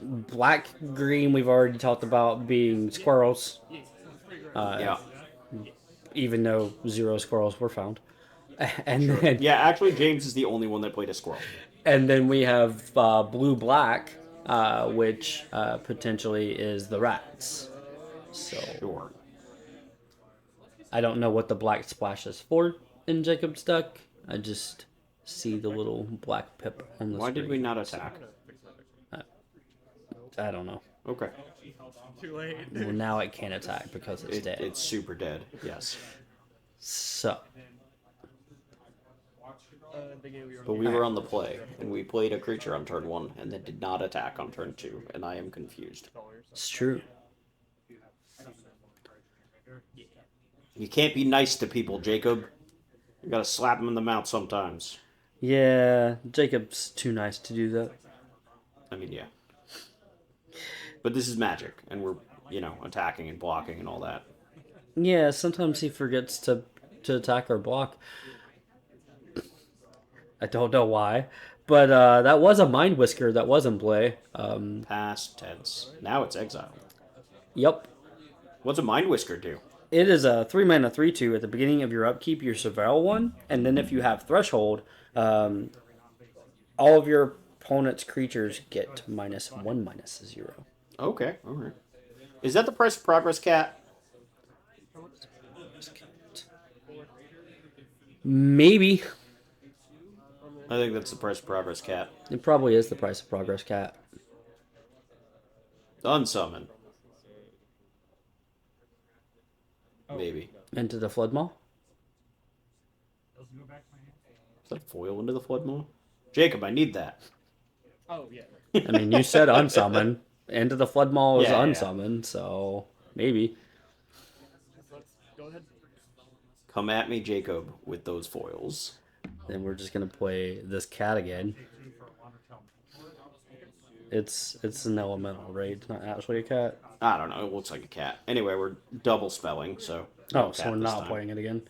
Black, green, we've already talked about being squirrels. Yeah. Even though 0 squirrels were found. And then Yeah, actually, James is the only one that played a squirrel. and then we have blue black, which potentially is the rats. So Sure. I don't know what the black splash is for in Jacob's deck. I just see the little black pip on the Why screen. did we not attack? I don't know. Okay. Too late. Well, now it can't attack because it's dead. It's super dead. Yes. So But we were on the play, and we played a creature on turn 1, and then did not attack on turn 2, and I am confused. it's true. You can't be nice to people, Jacob. You gotta slap them in the mouth sometimes. Yeah, Jacob's too nice to do that. I mean, yeah. But this is Magic, and we're, attacking and blocking and all that. Yeah, sometimes he forgets to attack or block. I don't know why, but that was a Mind Whisker that was in play. Past tense. Now it's exile. Yep. What's a Mind Whisker do? It is a 3-mana 3/2. At the beginning of your upkeep, you surveil one, and then if you have Threshold, all of your opponent's creatures get -1/-0. Okay, alright. Is that the price of progress, cat? Maybe. I think that's the price of progress, cat. It probably is the price of progress, cat. Unsummon. Maybe. Into the Flood Maw? Is that a foil into the Flood Maw? Jacob, I need that. Oh yeah. I mean, you said unsummon. Into the Flood Maw is Yeah, yeah. unsummoned, so maybe. Let's go ahead. Come at me, Jacob, with those foils. Then we're just gonna play this cat again. It's an elemental, right? It's not actually a cat. I don't know, it looks like a cat. Anyway, we're double spelling, so... Oh, cat so we're this not time. playing it again.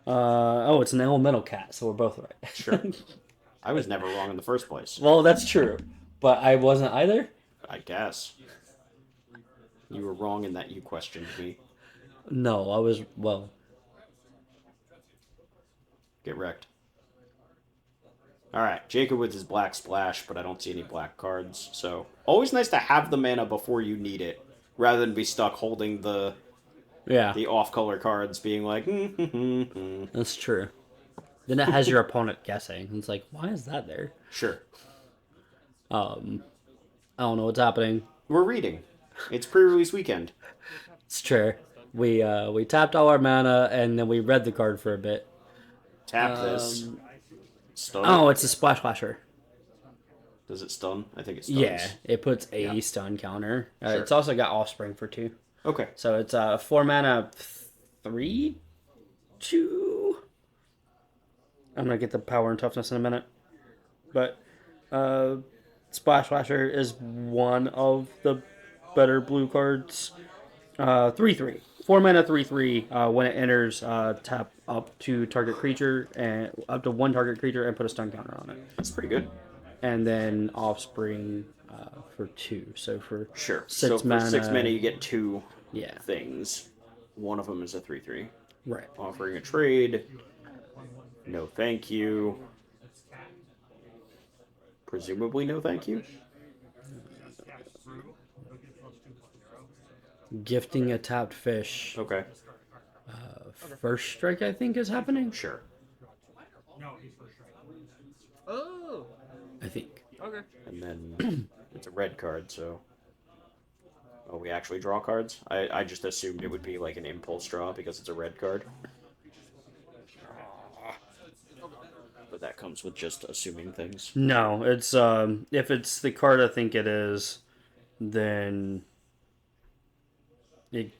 It's an elemental cat, so we're both right. Sure. I was never wrong in the first place. Well, that's true, but I wasn't either. I guess. You were wrong in that you questioned me. No, I was well. Get wrecked. Alright, Jacob with his black splash, but I don't see any black cards, so... Always nice to have the mana before you need it, rather than be stuck holding the Yeah, off-color cards, being like... that's true. Then it has your opponent guessing. It's like, why is that there? Sure. I don't know what's happening. We're reading. It's pre-release weekend. It's true. We tapped all our mana and then we read the card for a bit. Tap this. Stun. Oh, it's a splash flasher. Does it stun? I think it stuns. Yeah, it puts a stun counter. Sure. It's also got offspring for 2. Okay. So it's 4 mana 3/2. I'm gonna get the power and toughness in a minute. But Splash Flasher is one of the better blue cards. 3/3. 4 mana 3/3. When it enters, tap up to target creature and up to 1 target creature and put a stun counter on it. That's pretty good. And then offspring for 2. So for Sure. 6 so for mana, 6 mana, you get 2 yeah, things. One of them is a 3/3. right. Offering a trade. No, thank you. Presumably, no, thank you. Gifting a tapped fish. Okay. First strike, I think, is happening. Sure. Oh, I think. okay. And then it's a red card, so. Oh, we actually draw cards? I just assumed it would be like an impulse draw because it's a red card. But that comes with just assuming things. No, it's if it's the card I think it is, then it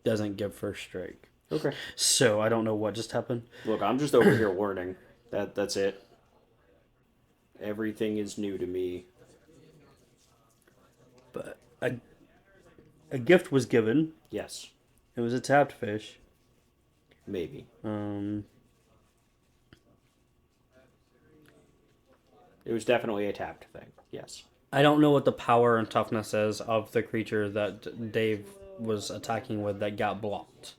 doesn't give first strike. Okay. So I don't know what just happened. Look, I'm just over here learning. That's it. Everything is new to me. But a gift was given. Yes. It was a tapped fish. Maybe. It was definitely a tapped thing. Yes. I don't know what the power and toughness is of the creature that Dave was attacking with that got blocked.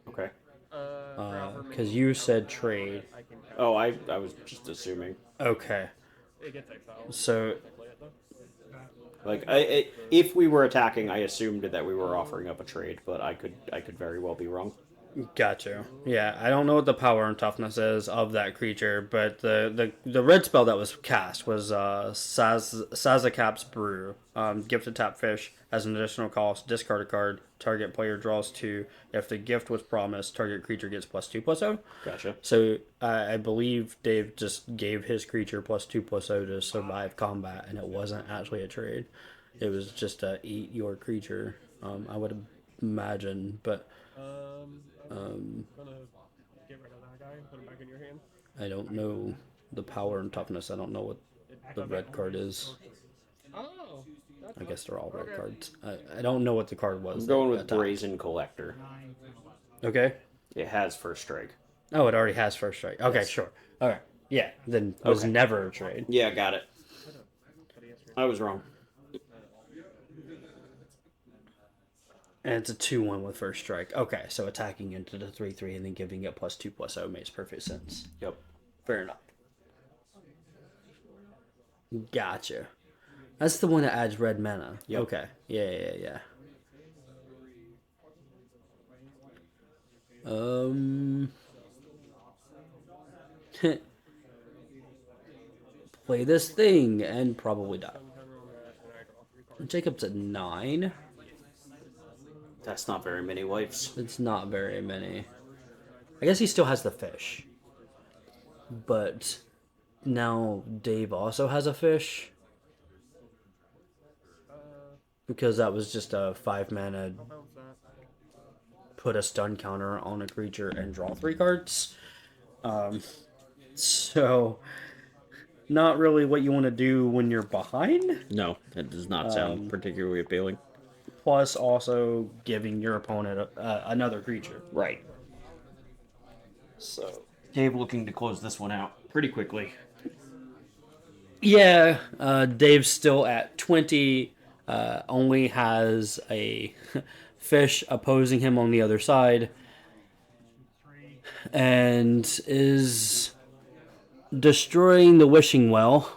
Okay. Because you said trade. Oh, I was just assuming. Okay. It gets exiled. So Like, if we were attacking, I assumed that we were offering up a trade, but I could very well be wrong. Gotcha. Yeah, I don't know what the power and toughness is of that creature, but the red spell that was cast was Sazakap's Brew. Gift a tap fish as an additional cost. Discard a card. Target player draws 2. If the gift was promised, target creature gets +2/+0. Gotcha. So I believe Dave just gave his creature +2/+0 to survive combat, and it wasn't actually a trade. It was just a eat your creature. I would imagine, but. Gonna get rid of that guy and put him back in your hand. I don't know the power and toughness. I don't know what the red card is. Oh, that's I guess they're all red cards. I don't know what the card was. I'm going with attacked. Brazen Collector. Okay. It has first strike. Oh, it already has first strike. Okay, Yes. sure. All right. Yeah. Then it was Okay. never a trade. Yeah, got it. I was wrong. And it's a 2/1 with first strike. Okay, so attacking into the 3/3 and then giving it +2/+0 makes perfect sense. Yep. Fair enough. Gotcha. That's the one that adds red mana. Yep. Okay. Yeah. Play this thing and probably die. Jacob's at 9. That's not very many lives. It's not very many. I guess he still has the fish. But now Dave also has a fish. Because that was just a 5 mana put a stun counter on a creature and draw 3 cards. So not really what you want to do when you're behind. No, that does not sound particularly appealing. Plus also giving your opponent another creature. Right. So, Dave looking to close this one out pretty quickly. Yeah, Dave's still at 20. Only has a fish opposing him on the other side. And is destroying the wishing well.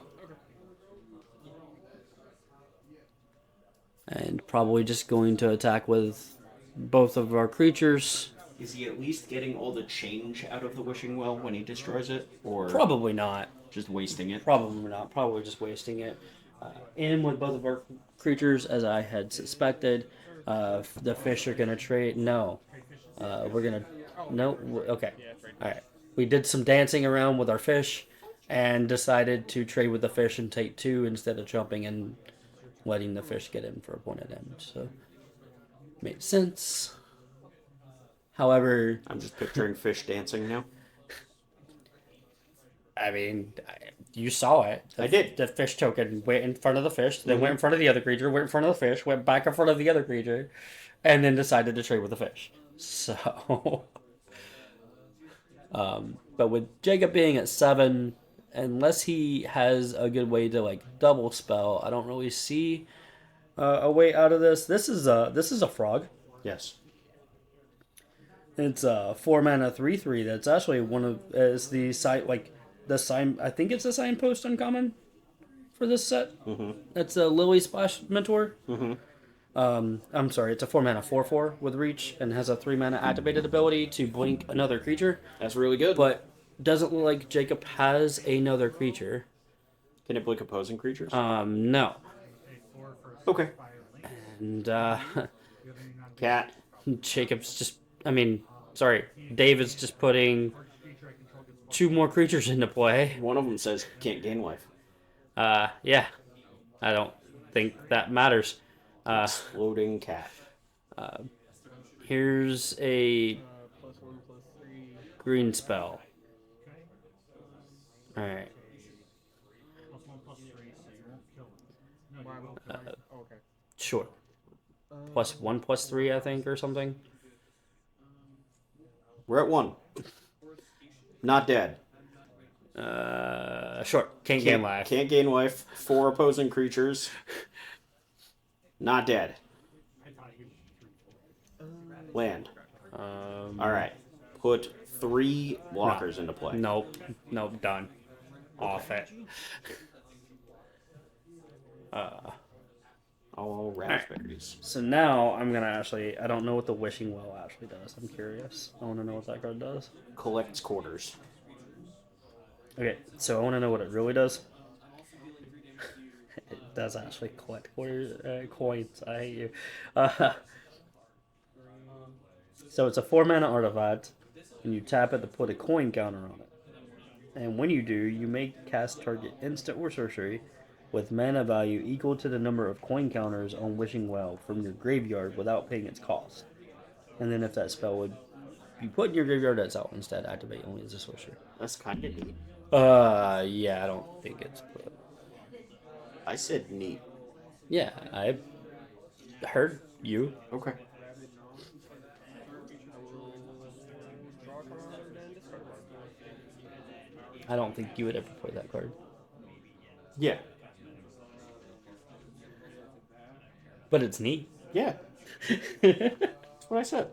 And probably just going to attack with both of our creatures. Is he at least getting all the change out of the wishing well when he destroys it? Or Probably not. just wasting it? Probably not. Probably just wasting it. In with both of our creatures, as I had suspected. The fish are going to trade. No. We're going to... No? Okay. Alright. We did some dancing around with our fish and decided to trade with the fish and take 2 instead of jumping and letting the fish get in for a point of damage. So, made sense. However, I'm just picturing fish dancing now. I mean, you saw it. I did. The fish token went in front of the fish, then went in front of the other creature, went in front of the fish, went back in front of the other creature, and then decided to trade with the fish. So, but with Jacob being at 7, unless he has a good way to like double spell, I don't really see a way out of this. This is a frog. Yes. It's a 4 mana 3/3. That's actually one of is the site like the sign. I think it's a signpost uncommon for this set. Mm-hmm. It's a Lily Splash Mentor. Mm-hmm. I'm sorry, it's a 4 mana 4/4 with reach and has a 3 mana activated ability to blink another creature. That's really good. But doesn't look like Jacob has another creature. Can it blink opposing creatures? No. Okay. And Cat. Jacob's just. I mean, sorry, David's just putting 2 more creatures into play. One of them says can't gain life. Yeah, I don't think that matters. Exploding cat. Here's a +1/+3. green spell. Alright. Why won't oh, okay. Sure. +1/+3, I think, or something. We're at 1. Not dead. Sure. Can't gain life. Can't gain life. 4 opposing creatures. Not dead. Land. Alright. Put 3 blockers into play. Nope. Nope. Done. Off it. All raspberries. So now I'm gonna actually. I don't know what the Wishing Well actually does. I'm curious. I want to know what that card does. Collects quarters. Okay, so I want to know what it really does. It does actually collect coins. I hate you. So it's a 4 mana artifact, and you tap it to put a coin counter on it. And when you do, you may cast target instant or sorcery with mana value equal to the number of coin counters on Wishing Well from your graveyard without paying its cost. And then if that spell would be put in your graveyard, that's out instead. Activate only as a sorcerer. That's kind of neat. Yeah, I don't think it's put. I said neat. Yeah, I heard you. Okay. Draw a card and discard a card. I don't think you would ever play that card. Yeah. But it's neat. Yeah. That's what I said.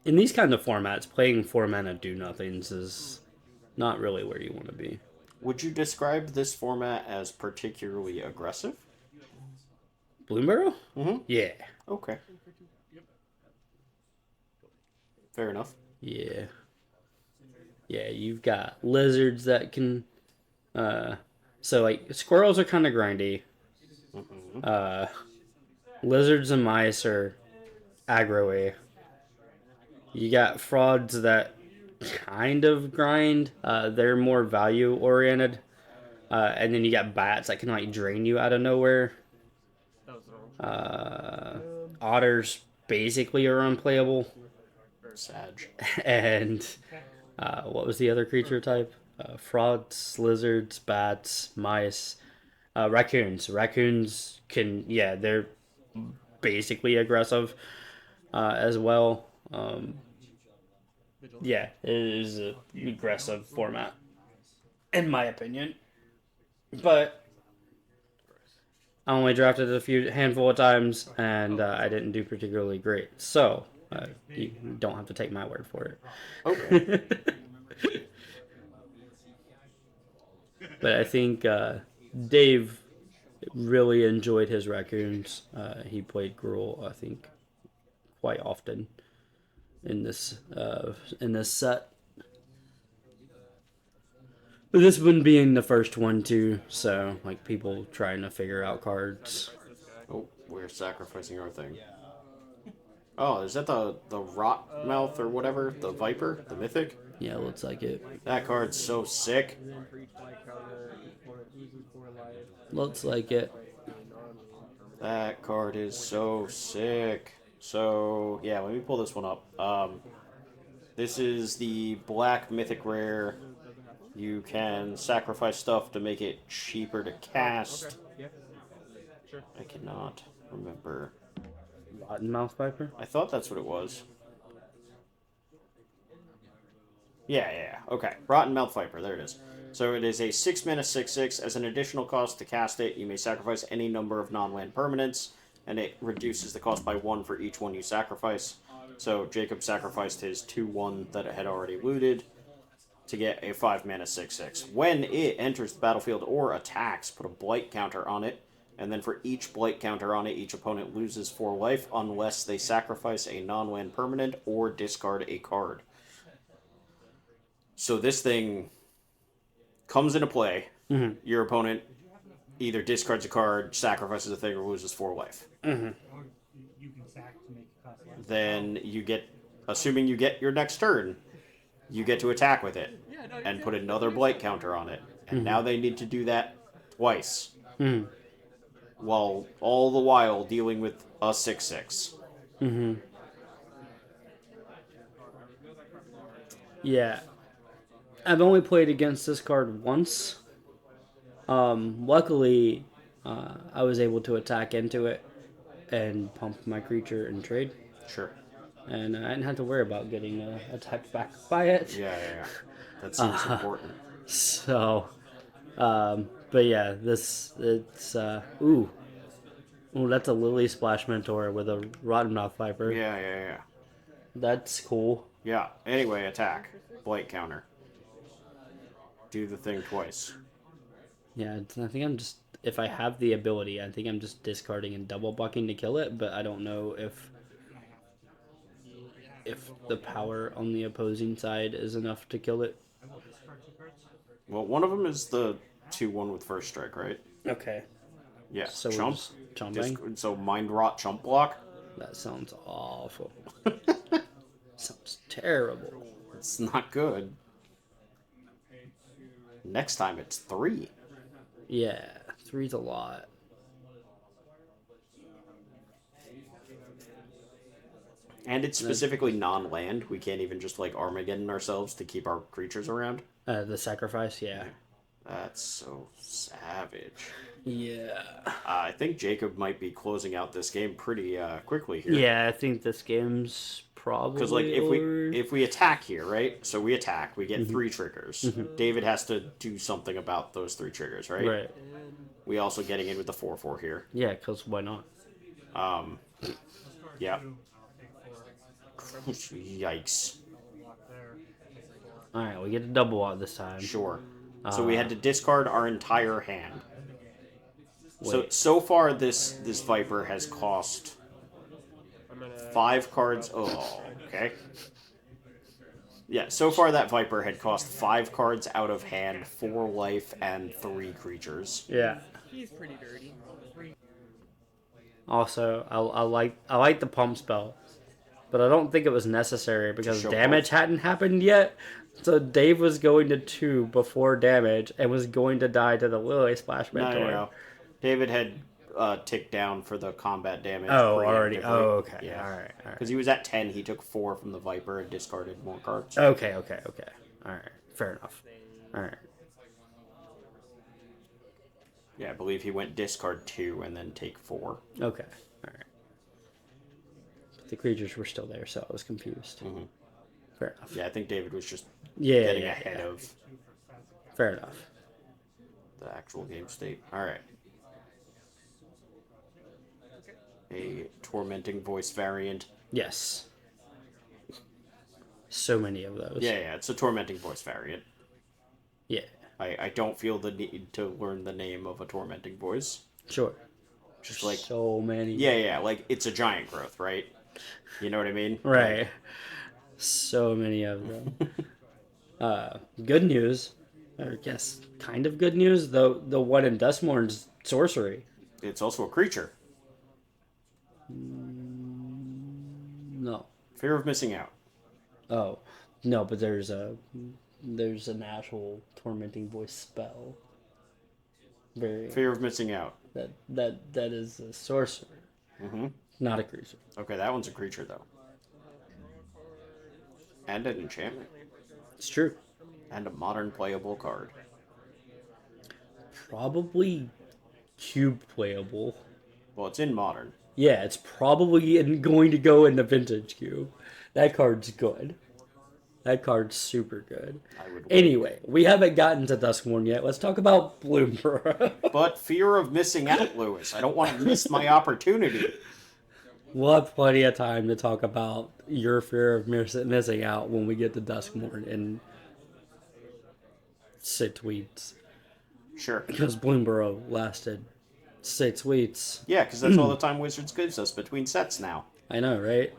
In these kind of formats, playing 4 mana do-nothings is not really where you want to be. Would you describe this format as particularly aggressive? Bloomburrow? Mm-hmm. Yeah. Okay. Fair enough. Yeah. Yeah, you've got lizards that can... so, like, squirrels are kind of grindy. Mm-hmm. Lizards and mice are aggro-y. You got frauds that kind of grind. They're more value-oriented. And then you got bats that can, like, drain you out of nowhere. Otters basically are unplayable. Sag. And what was the other creature type? Frogs, lizards, bats, mice, raccoons. Raccoons can, yeah, they're basically aggressive as well. Yeah, it is an aggressive format, in my opinion. But I only drafted it handful of times, and I didn't do particularly great. So you don't have to take my word for it. Okay. But I think Dave really enjoyed his raccoons. He played Gruul, I think, quite often in this set. But this one being the first one too, so like people trying to figure out cards. Oh, we're sacrificing our thing. Oh, is that the rot mouth or whatever? The viper? The mythic? Yeah, looks like it. That card's so sick. And then for each life counter, opponent loses 4 life. Looks like it. That card is so sick. So, yeah, let me pull this one up. This is the black mythic rare. You can sacrifice stuff to make it cheaper to cast. Yeah. Sure. I cannot remember Rotten Mouth Viper? I thought that's what it was. Yeah. Okay. Rotten Mouth Viper. There it is. So it is a 6-mana 6/6. As an additional cost to cast it, you may sacrifice any number of non-land permanents, and it reduces the cost by 1 for each one you sacrifice. So Jacob sacrificed his 2/1 that it had already looted to get a 5-mana 6/6. When it enters the battlefield or attacks, put a blight counter on it, and then for each blight counter on it, each opponent loses 4 life unless they sacrifice a non-land permanent or discard a card. So this thing comes into play. Mm-hmm. Your opponent either discards a card, sacrifices a thing, or loses 4 life. Mm-hmm. Or you can sack to make it cost less. Then you get, assuming you get your next turn, you get to attack with it and put another blight counter on it. And now they need to do that twice. Mm-hmm. While all the while dealing with a 6/6. Mm-hmm. Yeah. I've only played against this card once. Luckily, I was able to attack into it and pump my creature and trade. Sure. And I didn't have to worry about getting attacked back by it. Yeah. That seems important. So, but yeah, it's ooh, that's a Lily Splash Mentor with a Rotten Mouth Viper. Yeah. That's cool. Yeah. Anyway, attack. Blight counter. Do the thing twice. Yeah, I think I'm just, if I have the ability, I think I'm just discarding and double bucking to kill it, but I don't know if the power on the opposing side is enough to kill it. Well, one of them is the 2/1 with first strike, right? Okay. Yeah. So we're chump. just chomping? So mind rot chump block. That sounds awful. Sounds terrible. It's not good. Next time it's 3. Yeah, 3's a lot. And it's specifically non-land. We can't even just like Armageddon ourselves to keep our creatures around. The sacrifice, yeah. That's so savage. Yeah. I think Jacob might be closing out this game pretty quickly here. Yeah, I think this game's probably Because like over. if we attack here, right? So we attack, we get 3 triggers. David has to do something about those 3 triggers, right? Right. We also getting in with the 4/4 here. Yeah, because why not? Yeah. Yikes. Alright, we get a double out this time. Sure. So we had to discard our entire hand. So Wait. far this Viper has cost 5 cards. Oh, okay. Yeah, so far that Viper had cost 5 cards out of hand, 4 life, and 3 creatures. Yeah. He's pretty dirty. Also, I like the pump spell, but I don't think it was necessary because show damage hadn't happened yet. So Dave was going to 2 before damage and was going to die to the Lily Splash Mentor. No. David had ticked down for the combat damage. Oh, already. preemptively. Oh, okay. Yeah. All right. Because he was at 10, he took 4 from the Viper and discarded more cards. Okay. All right. Fair enough. All right. Yeah, I believe he went discard 2 and then take 4. Okay. All right. But the creatures were still there, so I was confused. Mhm. Fair enough. Yeah, I think David was just Yeah. getting ahead of Fair enough. the actual game state. Alright. A tormenting voice variant. Yes. So many of those. Yeah, it's a tormenting voice variant. Yeah. I don't feel the need to learn the name of a tormenting voice. Sure. Just like, So many. yeah, like it's a giant growth, right? You know what I mean? Right. So many of them. Good news. Or guess kind of good news, though the one in Dustmourn's sorcery. It's also a creature. No. Fear of missing out. Oh. No, but there's an actual tormenting voice spell. Very Fear of missing out. that is a sorcerer. Mm-hmm. Not a creature. Okay, that one's a creature though. And an enchantment. It's true. And a modern playable card. Probably cube playable. Well, it's in modern. Yeah, it's probably going to go in the vintage queue. That card's good. That card's super good. I would wait. Anyway, we haven't gotten to Duskmourn yet. Let's talk about Bloomburrow. But fear of missing out, Lewis. I don't want to miss my opportunity. We'll have plenty of time to talk about your fear of missing out when we get to Duskmourn in 6 weeks. Sure. Because Bloomburrow lasted 6 weeks. Yeah, because that's all the time Wizards gives us between sets now. I know, right?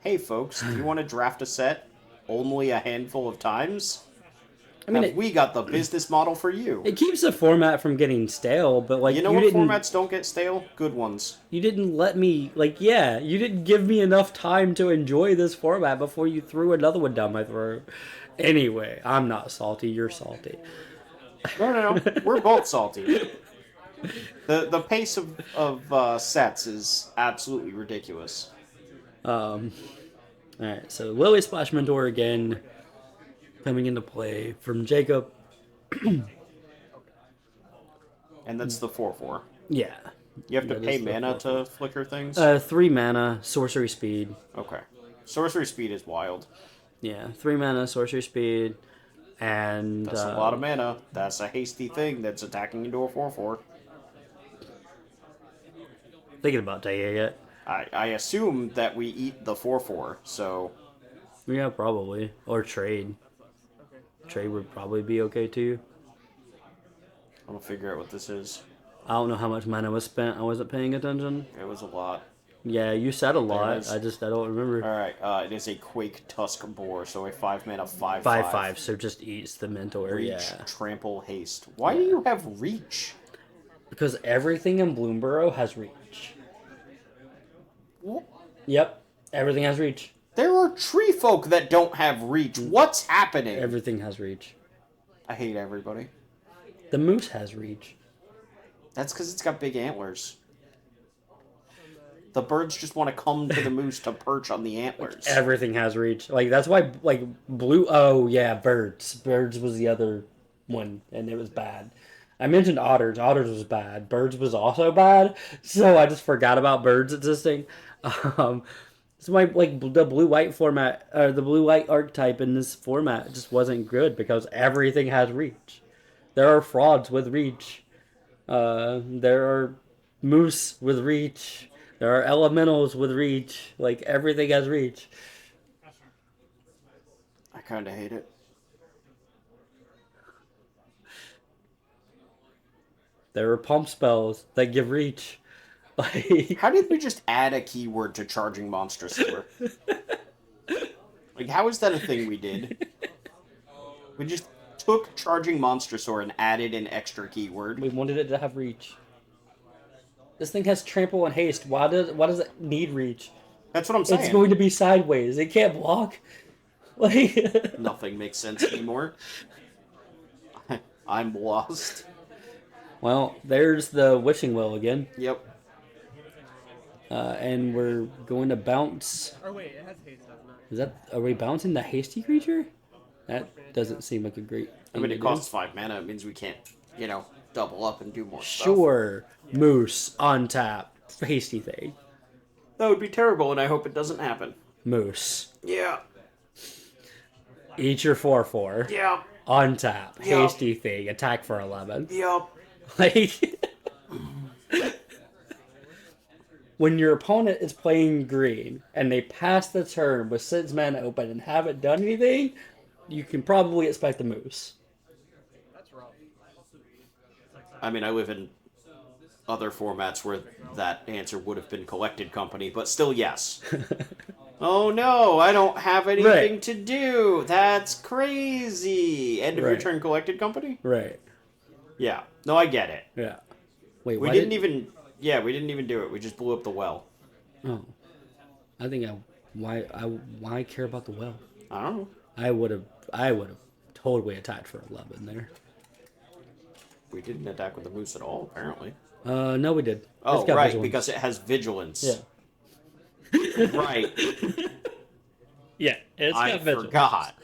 Hey, folks, if you want to draft a set only a handful of times, I mean, we got the business model for you. it keeps the format from getting stale, but like You know what formats don't get stale? Good ones. you didn't let me you didn't give me enough time to enjoy this format before you threw another one down my throat. Anyway, I'm not salty. You're salty. No. We're both salty. The pace of sets is absolutely ridiculous. All right, so Lily Splash Mentor again coming into play from Jacob. And that's the 4/4. Yeah. You have to That pay is the mana 4/4. to flicker things? 3 mana, sorcery speed. Okay. Sorcery speed is wild. Yeah, 3 mana, sorcery speed, and That's a lot of mana. That's a hasty thing that's attacking into a 4/4. thinking about taking it. I assume that we eat the 4/4, so Yeah, probably. Or trade. Trade would probably be okay too. I'm gonna figure out what this is. I don't know how much mana was spent. I wasn't paying attention. It was a lot. Yeah, you said a There it lot. is. I don't remember. Alright, it is a Quake Tusk Boar, so a 5 mana 5/5. 5/5, so just eats the mentor. Reach, Yeah. trample, haste. Why do you have reach? Because everything in Bloomburrow has reach. Wh- Yep, everything has reach. There are tree folk that don't have reach. What's happening? Everything has reach. I hate everybody. The moose has reach. That's because it's got big antlers. The birds just want to come to the moose to perch on the antlers. Everything has reach. Like that's why blue. Oh yeah, birds. Birds was the other one, and it was bad. I mentioned otters. Otters was bad. Birds was also bad. So I just forgot about birds existing. So my the blue-white format, or the blue-white archetype in this format just wasn't good because everything has reach. There are frauds with reach. There are moose with reach. There are elementals with reach. Like everything has reach. I kind of hate it. There are pump spells that give reach. Like How did we just add a keyword to Charging Monstrosaur? Like, how is that a thing we did? We just took Charging Monstrosaur and added an extra keyword. we wanted it to have reach. This thing has trample and haste. Why does it need reach? That's what I'm saying. It's going to be sideways. It can't block. Like Nothing makes sense anymore. I'm lost. well, there's the wishing well again. Yep. And we're going to bounce. Or wait, it has haste, doesn't it? Is that? Are we bouncing the hasty creature? That doesn't seem like a great. I thing mean, to it do. costs 5 mana. It means we can't, double up and do more stuff. Sure, moose on tap, hasty thing. That would be terrible, and I hope it doesn't happen. Moose, Yeah. eat your 4/4 Yeah. on tap, Yeah. hasty thing, attack for 11. Yep. Like when your opponent is playing green and they pass the turn with 6 mana open and haven't done anything, you can probably expect a moose. That's rough. I mean, I live in other formats where that answer would have been Collected Company, but still, yes. Oh no, I don't have anything Right. to do. That's crazy. End of your Right. turn, Collected Company? Right. Yeah. No, I get it. Yeah. Wait, We why didn't even. Yeah, we didn't even do it. We just blew up the well. Oh, I think why care about the well? I don't know. I would have totally attacked for 11 there. We didn't attack with the moose at all, apparently. No, we did. Oh, It's got right, vigilance. because it has vigilance. Yeah. Right. Yeah, it's I got vigilance. forgot.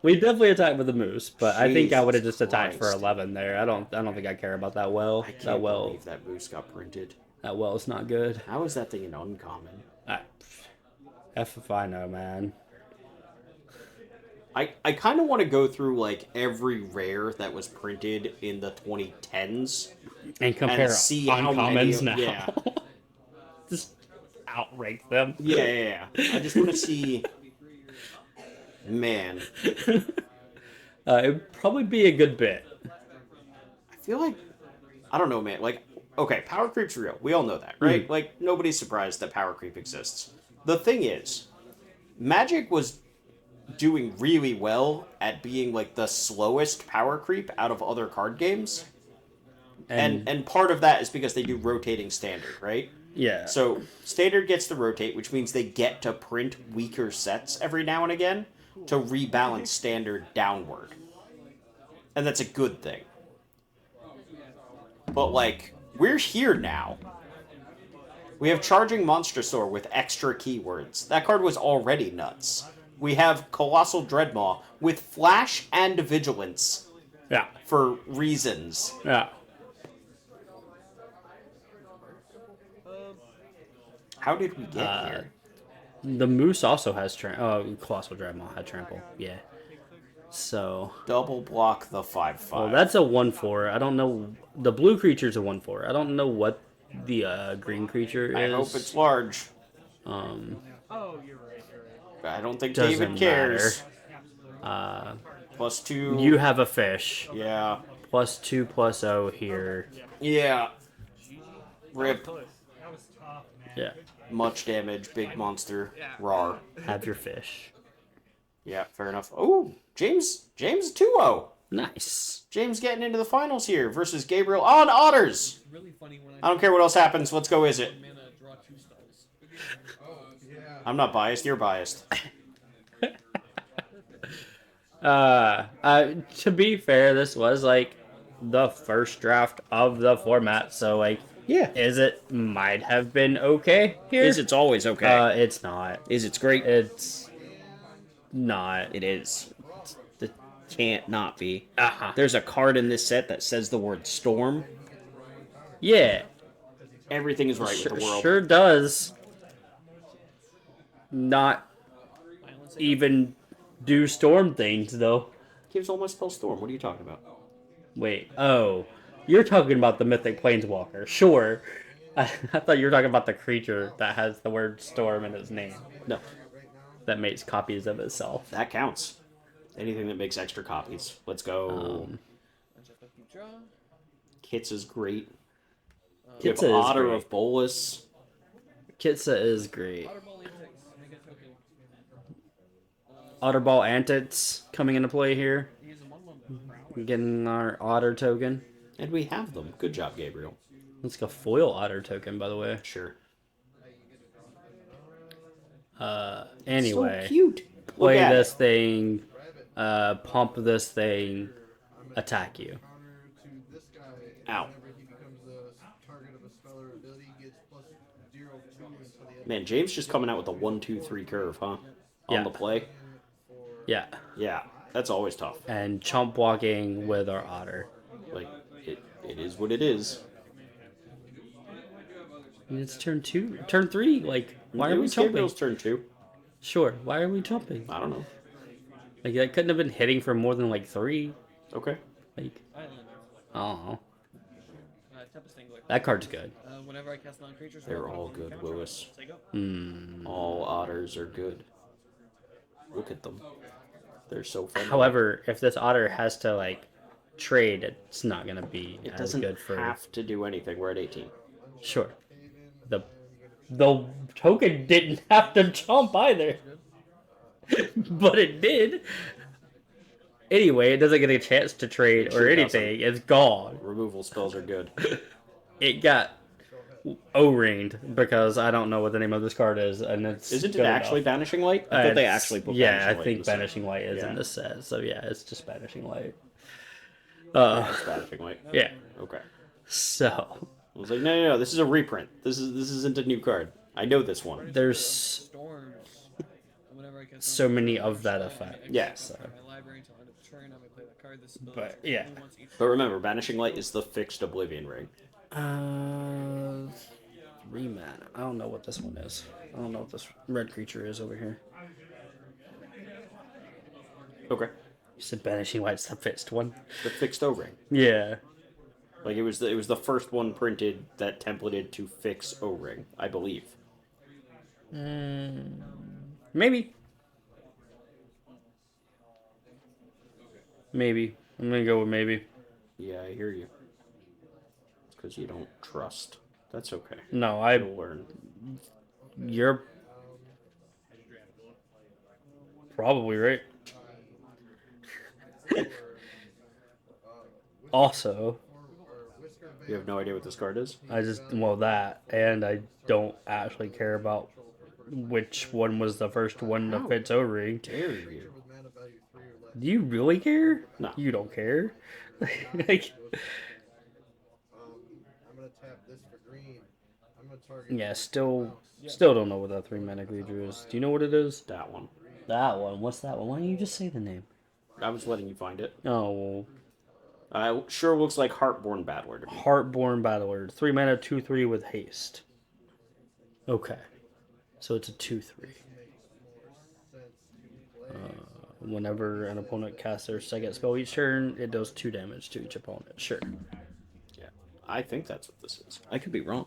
We definitely attacked with the moose, but I think I would have Jesus just attacked for Christ. 11 there. I don't think I care about that well. I can't That well. believe that moose got printed. That well is not good. How is that thing an uncommon? F if I know, man. I kind of want to go through like every rare that was printed in the 2010s And compare and see how many. uncommons now. Yeah, Just outrank them. yeah. I just want to see. Man, It'd probably be a good bit. I feel like I don't know, man. Like, okay, power creep's real. We all know that, right? Like, nobody's surprised that power creep exists. The thing is, Magic was doing really well at being like the slowest power creep out of other card games. And part of that is because they do rotating standard, right? Yeah. So standard gets to rotate, which means they get to print weaker sets every now and again to rebalance standard downward. And that's a good thing. But like, we're here now. We have Charging Monstrosaur with extra keywords. That card was already nuts. We have Colossal Dreadmaw with Flash and Vigilance Yeah. for reasons. Yeah. How did we get here? The Moose also has Colossal Dreadmaw had Trample. Yeah. So. Double block the 5/5. Well, that's a 1/4. I don't know. The blue creature's a 1/4. I don't know what the green creature is. I hope it's large. Oh, you're right. I don't think Doesn't David cares. matter. +2. You have a fish. Yeah. +2/+0 here. Yeah. Rip. That was tough, man. Yeah. Much damage. Big monster. Rar. Have your fish. Yeah, fair enough. Oh, James 2-0. Nice. James getting into the finals here versus Gabriel on Otters. Really funny when I don't care what else happens. Let's go, is it? mana draw 2 spells. I'm not biased. You're biased. To be fair, this was like the first draft of the format, so like, Yeah. is it might have been okay here? It's always okay. It's not. It's great? It's not. It is. It can't not be. Uh-huh. There's a card in this set that says the word storm. Yeah. Everything is right with the world. Sure does. Not even do storm things though. Gives all my spells storm. What are you talking about? Wait. Oh, you're talking about the mythic planeswalker. Sure. I thought you were talking about the creature that has the word storm in its name. No, That makes copies of itself. that counts. Anything that makes extra copies. Let's go. Draw. Kits is great. Kitsa We have is Otter great. of Bolus. Kitsa is great. Waterball antics. Make a token. Otterball Antics coming into play here. Use a 1/1 Getting our Otter token. And we have them. Good job, Gabriel. Let's go foil Otter token, by the way. Sure. Anyway. So cute. Look Play at this it. thing. Pump this thing. Attack you. To this guy, Ow. whenever he becomes the target of a spell or ability, he gets +0/+2 until the end. Man, James just coming out with a 1-2-3 curve, huh? On Yeah. the play. Yeah. Yeah, that's always tough. And chump walking with our Otter. Like, it is what it is. I mean, it's turn 2. Turn 3. Like, why It are we was jumping? Gabriel's turn 2. Sure. Why are we jumping? I don't know. Like, that couldn't have been hitting for more than like 3. Okay. Like, Island. oh. Tempest Angler. That card's good. Whenever I cast non-creatures, They're roll all one good, counter. Lewis. Say go. All otters are good. Look at them. They're so fun. However, if this Otter has to, like, trade, it's not going to be it as doesn't good for... have to do anything. We're at 18. Sure. The token didn't have to jump either. But it did. Anyway, it doesn't get a chance to trade or sure anything. It's gone. Removal spells are good. It got O-ringed because I don't know what the name of this card is, and it's Isn't it good actually enough. Banishing Light? I thought they It's- actually put yeah, Banishing I Light in think the set. Banishing Light is Yeah. in this set. So yeah, it's just Banishing Light. It's Banishing Light. Yeah. Okay. So I was like, no. This is a reprint. This isn't a new card. I know this one. there's Storms. Whenever I cast so many of that effect. Yeah. So. my library until end of turn, I may play that card. This spell But, is yeah. only once each But remember, Banishing Light is the fixed Oblivion Ring. 3 mana. I don't know what this one is. I don't know what this red creature is over here. Okay. You said Banishing Light's the fixed one? The fixed O-ring. Yeah. Like it was the first one printed that templated to fix O-ring, I believe. Maybe. Maybe. I'm gonna go with maybe. Yeah, I hear you. It's because you don't trust. That's okay. No, You'll learn. You're probably right. Also, You have no idea what this card is? that, and I don't actually care about which one was the first one to How fit O-ring. dare you? With mana value 3 or less. Do you really care? No. You don't care. Like, I'm gonna tap this for green. I'm gonna target. yeah, still don't know what that 3 mana creature is. Do you know what it is? That one. That one. What's that one? Why don't you just say the name? I was letting you find it. Oh, Sure looks like Heartborn Battler to me. Heartborn Battler. 3 mana, 2/3 with haste. Okay. So it's a 2/3. Whenever an opponent casts their second spell each turn, it does 2 damage to each opponent. Sure. Yeah. I think that's what this is. I could be wrong.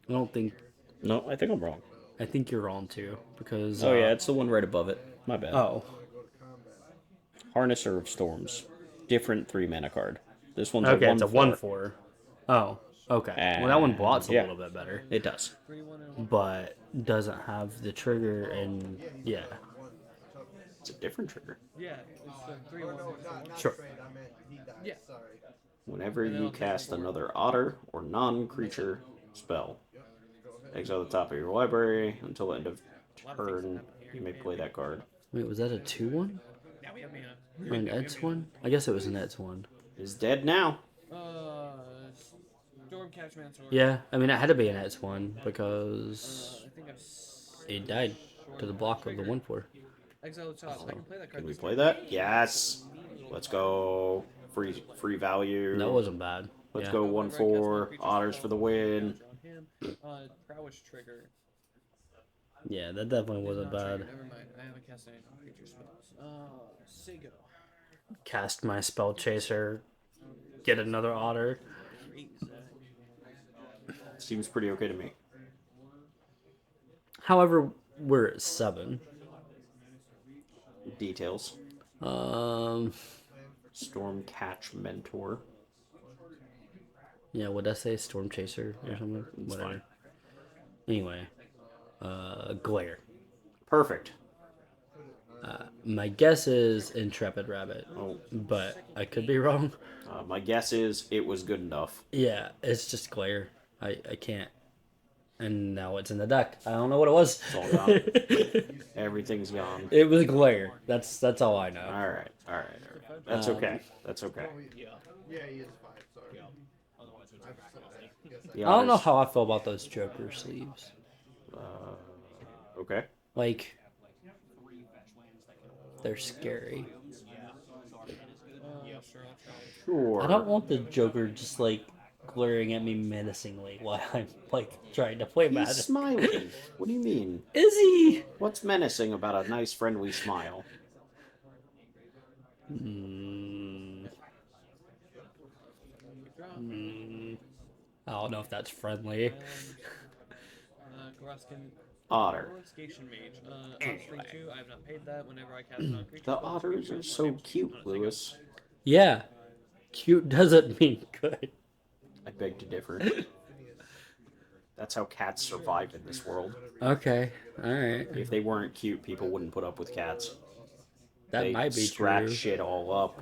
I don't think. No, I think I'm wrong. I think you're wrong too, because. Oh, yeah, it's the one right above it. My bad. Oh. Harnesser of Storms. Different 3 mana card. This one's Okay, a 1/4. it's a 1/4. Oh. Okay. Well, that one blots a yeah. little bit better, It does. but doesn't have the trigger and yeah. It's a different trigger. Yeah, it's the 3 Oh, 1. no, not Sure. trade. I meant he died. Yeah. Sorry. Whenever you cast another otter or non-creature spell, exile the top of your library until the end of turn. You may play that card. Wait, was that a 2/1? Yeah, we have mana. Or an Ed's one? I guess it was an Ed's one. Is dead now. Stormcatch Manticore. Yeah, I mean, it had to be an Ed's one because I think it died to the block of the 1/4. Exile the top. I can play that card. Can we this play turn. that? Yes. Let's go. Free value. That wasn't bad. Let's Yeah. go Whenever I cast 1/4. non-creature Otters spell, for the win. draw hand. Prowess trigger. Yeah, that definitely wasn't Not trigger, bad. Never mind. I haven't cast any non-creature spells. Sego. Cast my spell chaser, get another otter. Great. Seems pretty okay to me. However, we're at 7. Details. Stormcatch Mentor. Yeah, would I say storm chaser or something? It's Whatever. fine. Anyway, glare. Perfect. My guess is intrepid rabbit, Oh, but I could be wrong. my guess is it was good enough. Yeah, it's just glare. I can't. And now it's in the deck. I don't know what it was. It's all gone. Everything's gone. It was glare. That's all I know. All right. That's okay. That's okay. Yeah, he is 5. Sorry. The I don't know otters- how I feel about those Joker sleeves. Okay. Like, they're scary. Sure, I'll try. Sure. I don't want the Joker just like glaring at me menacingly while I'm like trying to play He's Magic. smiling. What do you mean? Is he? What's menacing about a nice, friendly smile? I don't know if that's friendly. Gruskin. Otter. Station Mage. Offspring 2, I have not paid that whenever I cast non-creature The spells. otters are so cute, Lewis. Yeah. Cute doesn't mean good. I beg to differ. That's how cats survive in this world. Okay. Alright. If they weren't cute, people wouldn't put up with cats. That They might be scratch true. shit all up.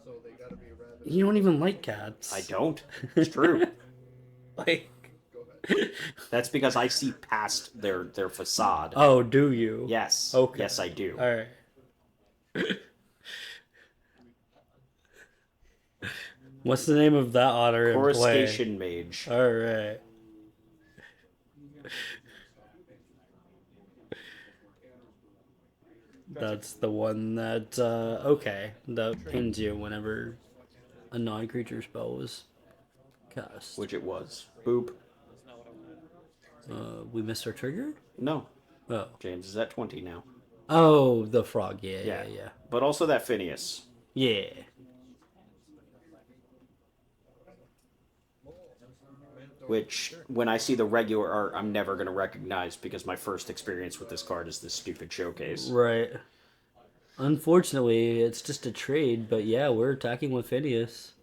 So they gotta be rather. You don't even like cats. I don't. It's true. Like, That's because I see past their facade. oh, do you? Yes. Okay. Yes, I do. Alright. What's the name of that otter in play? Coruscation Mage. Alright. That's the one that, that pings you whenever a non-creature spell was Cast. which it was. Boop. We missed our trigger? No, Oh. James is at 20 now. Oh, the frog. Yeah. But also that Phineas. Yeah. Which, when I see the regular art, I'm never going to recognize because my first experience with this card is this stupid showcase. Right. Unfortunately, it's just a trade, but yeah, we're attacking with Phineas.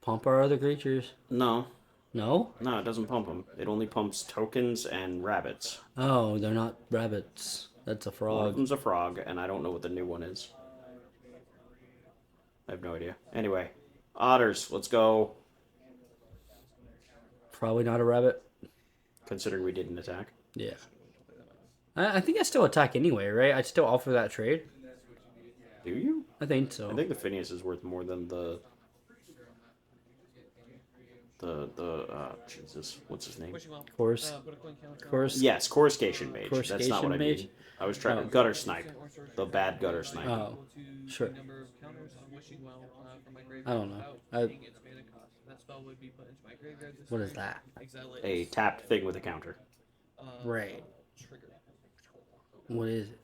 Pump our other creatures. No, No? it doesn't pump them. It only pumps tokens and rabbits. Oh, they're not rabbits. That's a One of frog. them's a frog, and I don't know what the new one is. I have no idea. Anyway, otters, let's go. Probably not a rabbit. Considering we didn't attack. Yeah. I think I still attack anyway, right? I still offer that trade. Do you? I think so. I think the Phineas is worth more than the Jesus, what's his name? Course. Course. Yes, Coruscation Mage. That's not Coruscation what I Mage? mean. I was trying Oh. Gutter Snipe. The bad Gutter Snipe. Oh, sure. I don't know. What is that? A tapped thing with a counter. Right. What is it?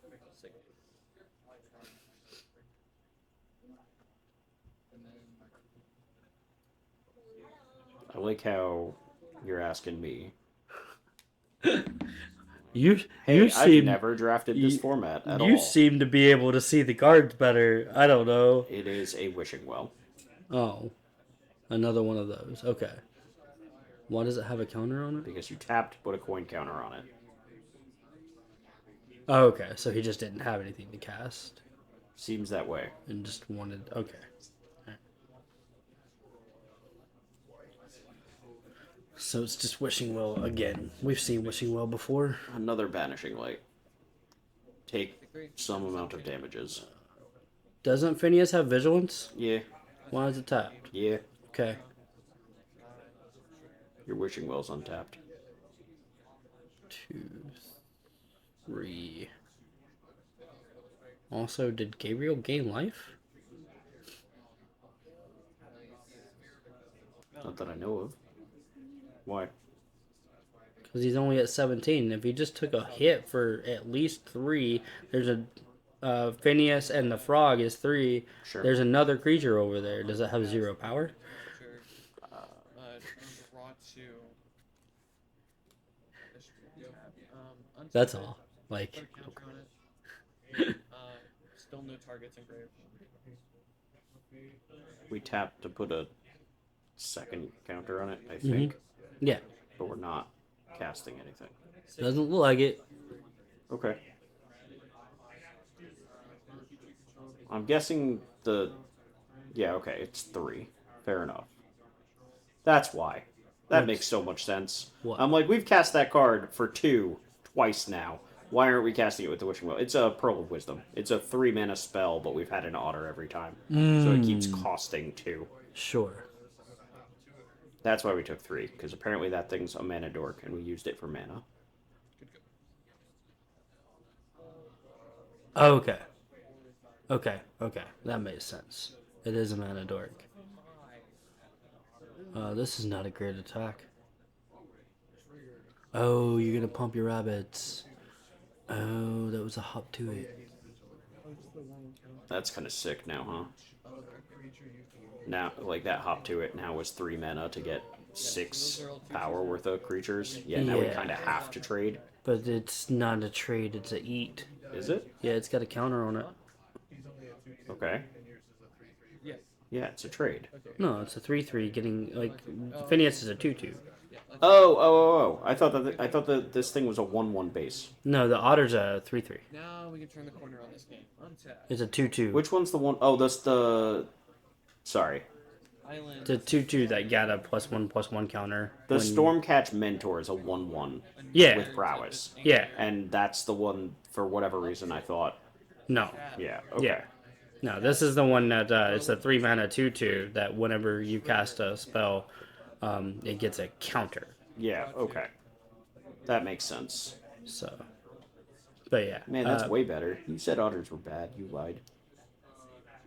I like how you're asking me. You Hey, I've seem never drafted this format at all. you seem to be able to see the cards better. I don't know. It is a wishing well. Oh, another one of those. Okay. Why does it have a counter on it? Because you tapped, put a coin counter on it. Oh, okay. So he just didn't have anything to cast Seems that way. and just wanted. Okay. Alright. So it's just Wishing Well again. We've seen Wishing Well before. Another Banishing Light. Take some amount of damages. Doesn't Phineas have Vigilance? Yeah, Why is it tapped? yeah. Okay. Your wishing well's untapped. 2, 3. Also, did Gabriel gain life? Not that I know of. Why? Because he's only at 17. If he just took a hit for at least 3, there's a Phineas and the frog is 3. Sure. There's another creature over there. Does it have 0 power? That's all. Like, Still no targets engraved. We tapped to put a second counter on it, I think. yeah, But we're not casting anything. doesn't look like it. Okay. I'm guessing the... Yeah, okay, it's 3. Fair enough. That's why. That makes so much sense. What? I'm like, we've cast that card for 2 twice now. Why aren't we casting it with the Wishing Well? It's a Pearl of Wisdom. It's a 3-mana spell, but we've had an otter every time. So it keeps costing 2. Sure. That's why we took 3, because apparently that thing's a mana dork, and we used it for mana. Okay. Okay. That makes sense. It is a mana dork. This is not a great attack. Oh, you're gonna pump your rabbits. Oh, that was a hop to it. That's kind of sick now, huh? Now, like, that hop to it now was 3 mana to get 6 power worth of creatures. Yeah, now we Yeah. kind of have to trade. But it's not a trade, it's a eat. Is it? Yeah, it's got a counter on it. Okay. Yes. Yeah, it's a trade. No, it's a 3/3 getting, like, Phineas is a 2/2. Oh. I thought that this thing was a 1/1 base. No, the Otter's a 3/3. Now we can turn the corner on this game. Untap. It's a 2/2. Which one's the one? Oh, that's the... Sorry. Island. It's a 2/2 that got a +1/+1 counter. The when- Stormcatch Mentor is a 1/1 Yeah. with prowess. Yeah. And that's the one, for whatever reason, I thought... No. Yeah, okay. Yeah. No, this is the one that it's a 3 mana 2/2 that whenever you cast a spell, it gets a counter. Yeah, okay. That makes sense. So, but yeah, Man, that's way better. You said otters were bad. You lied.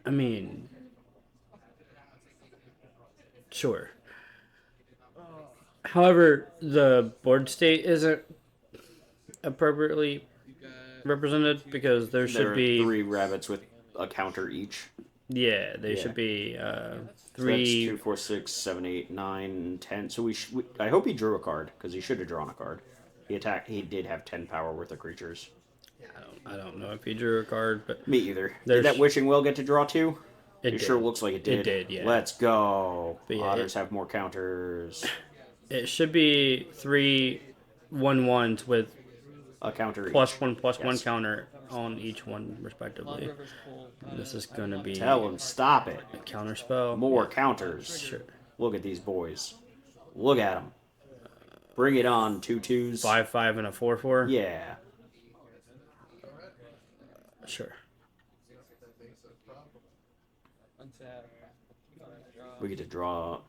I mean, sure. However, the board state isn't appropriately You got represented because there should There are be 3 rabbits with a counter each. yeah, they Yeah. should be So that's 3 2, 4, 6, 7, 8, 9, 10. So I hope he drew a card because he should have drawn a card. He did have 10 power worth of creatures. I don't know if he drew a card, but Me either. There's- Did that wishing well get to draw 2? it It did. sure looks like it did. It did, yeah. Let's go. But yeah, Otters have more counters. It should be 3 1/1s with A counter +1 +1 Yes. counter on each one Long respectively. River's full. This is gonna be Tell him stop it. a counter spell. More counters. Sure. Look at these boys. Look at them. Bring it on, 2/2s. 5/5 and a 4/4. Yeah. Sure. Untap. We get to draw.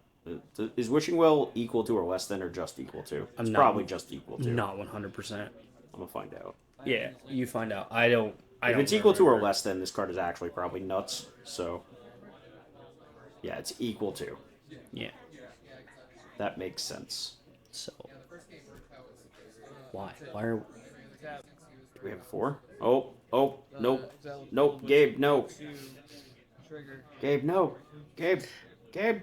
Is wishing well equal to or less than or just equal to? It's not- probably just equal to. Not 100%. I'm gonna find out. Yeah, you find out. I don't. If it's equal to or less than, this card is actually probably nuts. So, yeah, it's equal to. Yeah. That makes sense. So. Why? Why are? Tap. Do we have a 4? Oh, nope, Zealot nope, full, Gabe, no, 2. Trigger. Gabe, no, Gabe. I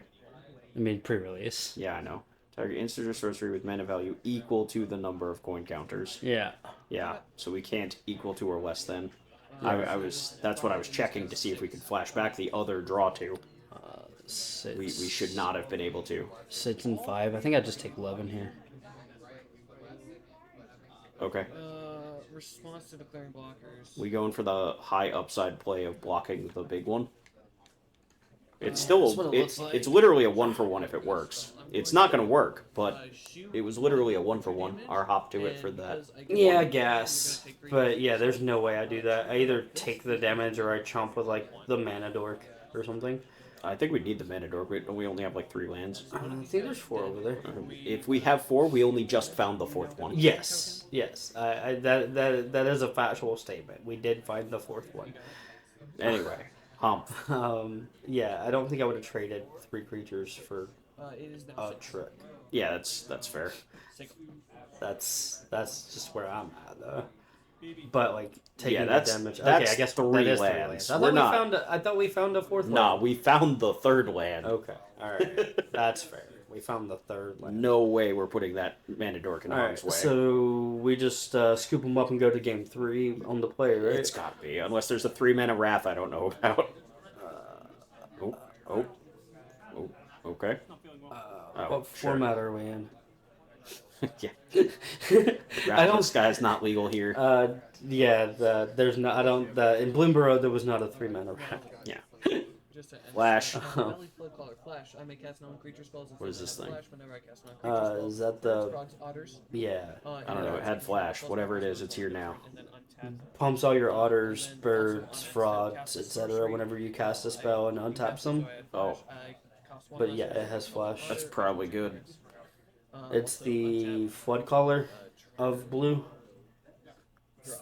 mean, pre-release. Yeah, I know. Target instant or sorcery with mana value equal to the number of coin counters. Yeah. Yeah, so we can't equal to or less than. I was. That's what I was checking to see if we could flash back the other draw to. Six, We should not have been able to. 6 and 5. I think I just take 11 here. Okay. Response to declaring blockers. We going for the high upside play of blocking the big one. It's That's still what it looks like. it's literally a 1-for-1 if it works. It's not gonna work, but Shoot. it was literally a 1-for-1. Our hop to it for And that. because I get Yeah, I one, guess. you're gonna take three But damage. yeah, there's no way I do that. I either take the damage or I chomp with like the mana dork or something. I think we need the mana door. We only have like 3 lands. I think there's 4 over there. If we have 4, we only just found the 4th one. Yes, yes. That is a factual statement. We did find the 4th one. Anyway, hump. Yeah, I don't think I would have traded 3 creatures for It is now a 6. trick. Yeah, that's fair. 6. That's just where I'm at though. But like taking Yeah, that's- the damage. that's okay, I guess 3 that is 3 lands. lands. I We're thought we not- found. I thought we found a 4th Nah, land. we found the 3rd land. Okay, all right, that's fair. We found the 3rd land. No way we're putting that mana dork in All right, harm's way. so we just scoop them up and go to game 3 on the play, right? It's gotta be, unless there's a 3 mana wrath I don't know about. Oh, okay. Oh, What sure. format are we in? Yeah. I don't. This guy's not legal here. Yeah, there's no. I don't. In Bloomburrow, there was not a 3 mana rat. Yeah. Just to end Flash. Valley Flood Caller. Flash. I may cast non-creature spells. What is this thing? Flash whenever I cast non-creature spells. Is that Birds, the? frogs, otters. Yeah. I don't know, it had flash. Whatever it is, it's here now. And then untap. Pumps all your otters, birds, frogs, etc. Whenever you cast a spell and untaps them. Oh. But yeah, it has flash. That's probably good. It's the flood caller of blue.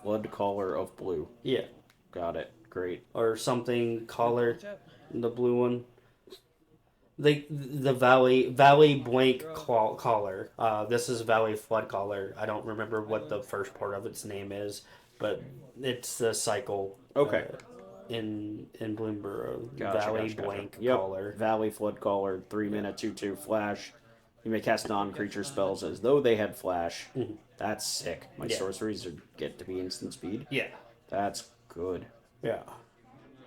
Flood Caller of Blue. Yeah, Got it. Great. or something caller, the blue one. The Valley blank caller. This is Valley flood caller. I don't remember what the first part of its name is, but it's the cycle. Okay. In Bloomburrow, Gotcha, Valley gotcha, blank gotcha. Yep. caller. Valley Flood Caller, 3 mana, 2/2 flash. You may cast non-creature spells as though they had flash. That's sick. My Yeah. sorceries get to be instant speed. Yeah, That's good. yeah.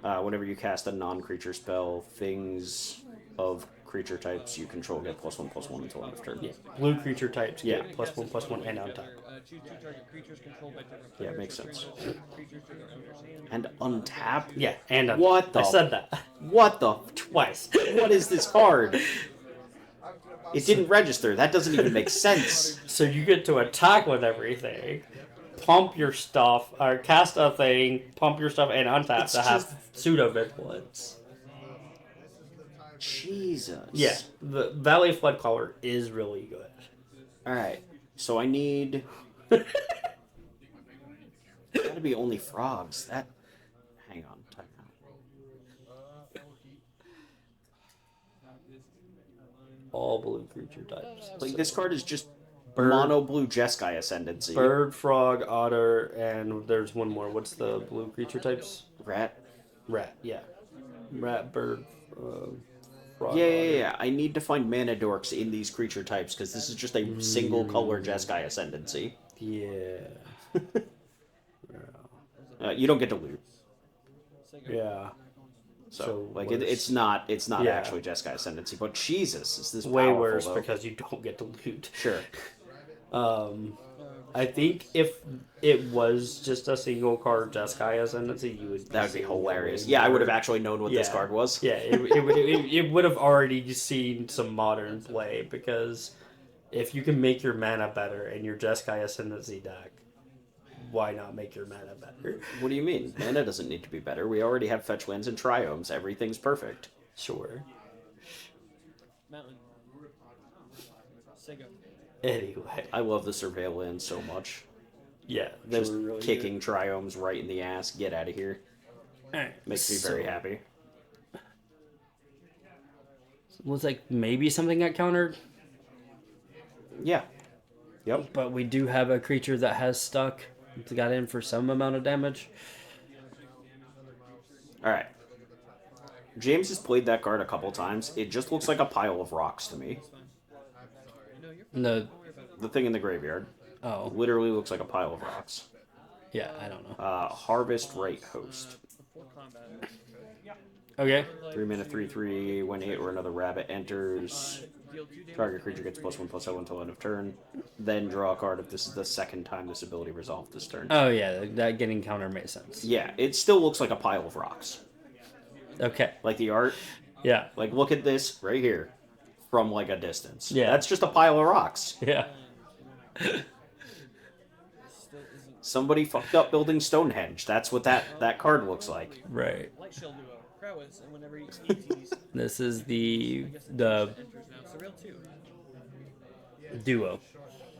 Whenever you cast a non-creature spell, things of creature types you control get +1/+1 until end of turn. Yeah, blue creature types Yeah. get +1/+1 and on top. Choose 2 target creatures controlled by different Yeah, players. makes Return sense. those creatures to their owner's hand. And untap? Yeah, and on What the? I said that What the? twice. What is this card? It didn't register. That doesn't even make sense. So you get to attack with everything, pump your stuff, or cast a thing, pump your stuff, and untap It's to have just- pseudo vigilance. Jesus. Yeah, the Valley Flood Caller is really good. Alright. So I need. Gotta be only frogs. That. Hang on. Time out. all blue creature types. Like, So this card is just Bird. mono blue Jeskai Ascendancy. bird, frog, otter, and there's one more. What's the blue creature types? Rat. Rat, yeah. Rat, bird, frog, Yeah, otter. yeah, yeah. I need to find mana dorks in these creature types because this is just a single color Jeskai Ascendancy. Yeah. You don't get to loot. Yeah. So, like, worse. it's not Yeah. actually Jeskai Ascendancy, but Jesus, is this Way powerful, worse though. because you don't get to loot. Sure. I think if it was just a single card Jeskai Ascendancy, you would. That would be seeing hilarious. way Yeah, I would more. have actually known what this Yeah. card was. Yeah, it would have already seen some modern play because if you can make your mana better in your Jeskai Ascendancy deck, why not make your mana better? What do you mean? Mana doesn't need to be better. We already have fetch lands and triomes. Everything's perfect. Sure. Mountain. Sego. Anyway, I love the surveil land so much. yeah, they Just were really kicking triomes right in the ass. Get out of here. good. Alright, Makes me very happy. Looks like maybe something got countered, Yeah. Yep. but we do have a creature that has stuck. It's got in for some amount of damage. Alright. James has played that card a couple times. It just looks like a pile of rocks to me. No, The thing in the graveyard. oh Literally looks like a pile of rocks. yeah, I don't know. Harvest Right Host. Before combat. Okay, 3 mana, 3/3. When it or another rabbit enters, Deal 2 damage. target creature gets +1/+0 until end of turn. Then draw a card if this is the second time this ability resolved this turn. oh yeah, that getting counter makes sense. Yeah, it still looks like a pile of rocks. Okay, Like the art. yeah, Like, look at this right here. From, like, a distance. Yeah. That's just a pile of rocks. yeah. Still isn't. Somebody fucked up building Stonehenge. That's what that card looks like. Right. Light Shell Duo. Prowess, and whenever he ETs, This is the enters now. Surreal 2. duo.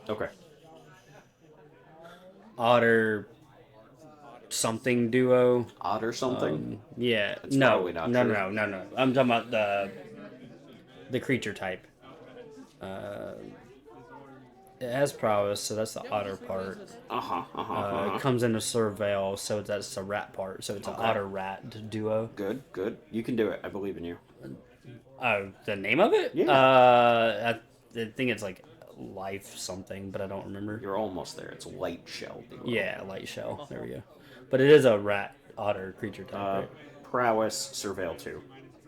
Okay. Otter something duo. Odd or something? Yeah. That's No. probably not No, true. no, no, no. I'm talking about the creature type. It has prowess, so that's the otter part. It comes into surveil, so that's the rat part. So it's an Okay. otter rat duo. Good, good. You can do it. I believe in you. The name of it? Yeah. I think it's like life something, but I don't remember. You're almost there. It's light shell. Duo. Yeah, light shell. There we go. But it is a rat otter creature type, right? Prowess, Surveil 2.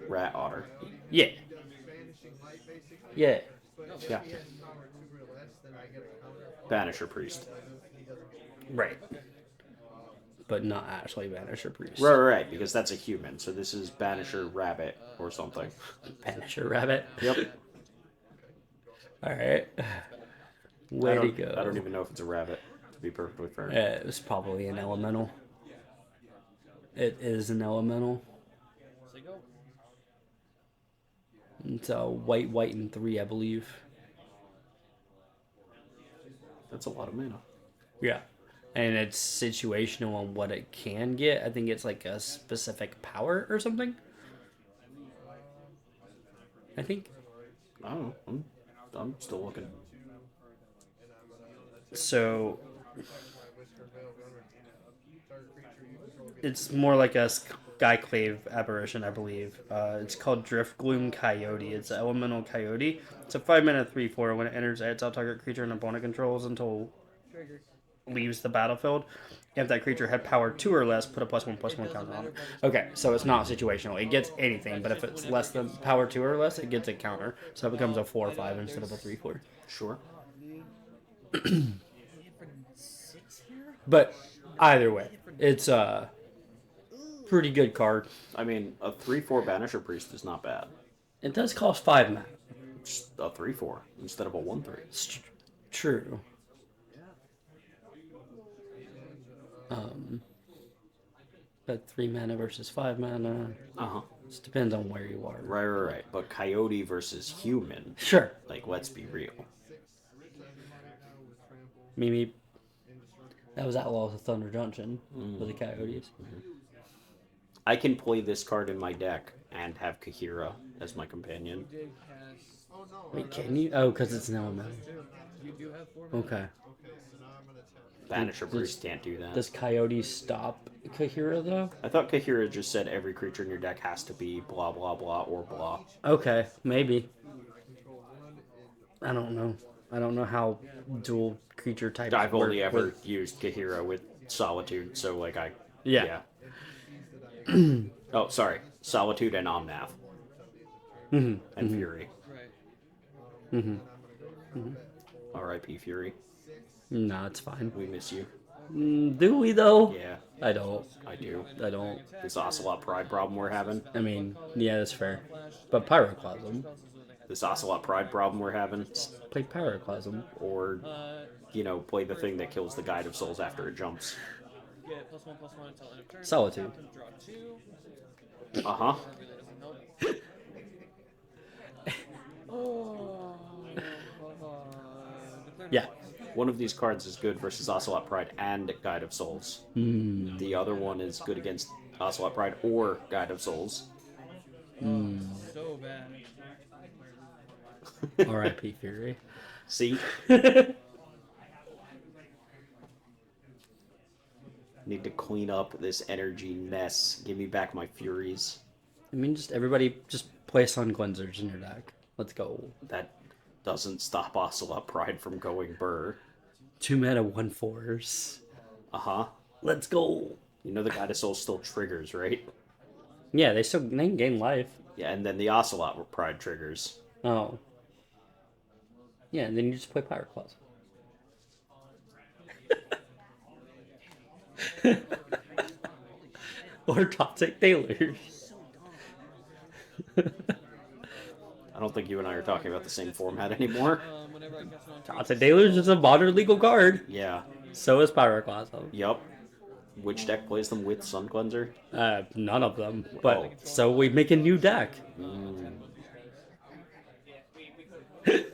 Rat Otter. Yeah. Yeah. Yeah. Banisher Priest. Right. But not actually Banisher Priest. Right, because that's a human. So this is Banisher Rabbit or something. Banisher Rabbit. Yep. Alright. I Way to don't, go. I don't even know if it's a rabbit, to be perfectly fair. It was probably an elemental. It is an elemental. Sego. It's a white, white, and 3, I believe. That's a lot of mana. Yeah. And it's situational on what it can get. I think it's like a specific power or something. I think. I don't know. I'm still looking. So it's more like a Skyclave apparition, I believe. It's called Driftgloom Coyote. It's an elemental coyote. It's a 5-mana 3/4. When it enters, adds all target creature and opponent controls until Trigger. leaves the battlefield. If that creature had power 2 or less, put a +1/+1 counter on it. Okay, so it's not situational. It gets anything, but if it's less than power 2 or less, it gets a counter. So it becomes a 4/5 instead of a 3/4. Sure. But either way, it's a pretty good card. I mean, a 3/4 Banisher Priest is not bad. It does cost 5 mana. Just a 3/4 instead of a 1/3. It's true. But 3 mana versus 5 mana. Uh-huh. It depends on where you are. Right. But Coyote versus Human, Sure. like, let's be real. Mimi. That was Outlaws of Thunder Junction with the Coyotes. I can play this card in my deck and have Kahira as my companion. Dig has Wait, can you? Oh, because it's now a man. you do have 4 Okay. Banisher Priest can't do that. Does Coyote stop Kahira though? I thought Kahira just said every creature in your deck has to be blah blah blah or blah. Okay, maybe. I don't know. I don't know how dual creature types I've work only ever with- used Kahira with Solitude, so like I Yeah. Oh, sorry, Solitude and Omnath Mhm, and Fury. right. R.I.P. Fury. No, it's fine. We miss you. Do we though? Yeah, I don't. I do. I don't. This Ocelot Pride problem we're having. I mean, yeah, that's fair. But Pyroclasm. This Ocelot Pride problem we're having. Play Pyroclasm. Or, play the thing that kills the Guide of Souls after it jumps. Get +1/+1 until end of turn. Solitude. Draw 2. Uh-huh. Really doesn't help. Oh. Declare Yeah. One of these cards is good versus Ocelot Pride and Guide of Souls. The other one is good against Ocelot Pride or Guide of Souls. so bad. R.I.P. Fury. See? Need to clean up this energy mess. Give me back my Furies. I mean, just everybody just play Sun Cleansers in your deck. Let's go. That doesn't stop Ocelot Pride from going burr. 2 mana, 1/4s. Uh-huh. Let's go. You know the Guide of Souls still triggers, right? Yeah, they can gain life. Yeah, and then the Ocelot Pride triggers. Oh. Yeah, and then you just play Pyroclasm. Or Toxic Tailors. I don't think you and I are talking about the same format anymore. Whenever I cast it on Toxic Tailors is a modern legal card. Yeah. So is Pyroclasm. Yup. Which deck plays them with Sun Cleanser? None of them. But Oh. so we make a new deck.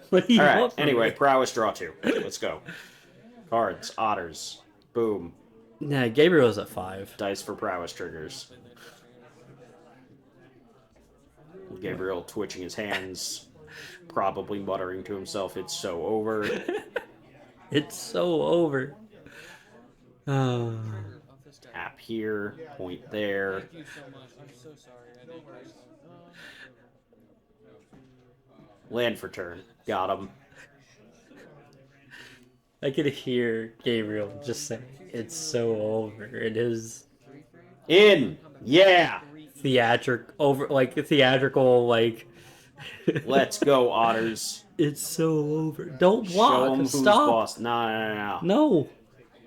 What do you Alright, want from anyway, me? Prowess draw 2. Let's go. Cards, Otters. Boom. Nah, Gabriel's at 5. Dice for Prowess triggers. Gabriel twitching his hands, probably muttering to himself, "It's so over." It's so over. off this guy. Tap here, point there. Thank you so much. I'm so sorry. I didn't realize. Land for turn. Got him. I could hear Gabriel just say, "It's so over." It is In! Yeah! theatrical, like. Let's go, Otters. It's so over. Don't Show block. them who's Stop. boss. No. No.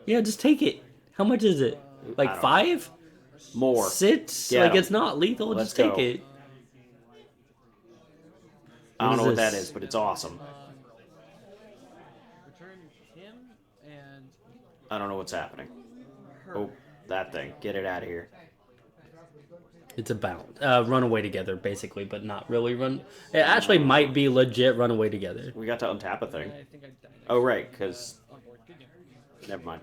Yeah, just take it. How much is it? I Like don't know. 5? More. 6? Get Like 'em. it's not lethal. Let's just take go. it. I don't know What what is that this? is, but it's awesome. Return him and I don't know what's happening. her. Oh, that thing. Get it out of here. It's a bound. Run away together, basically, but not really run. It actually might be legit run away together. We got to untap a thing. I think I died. Oh, right, because... On board. Good game. Never mind.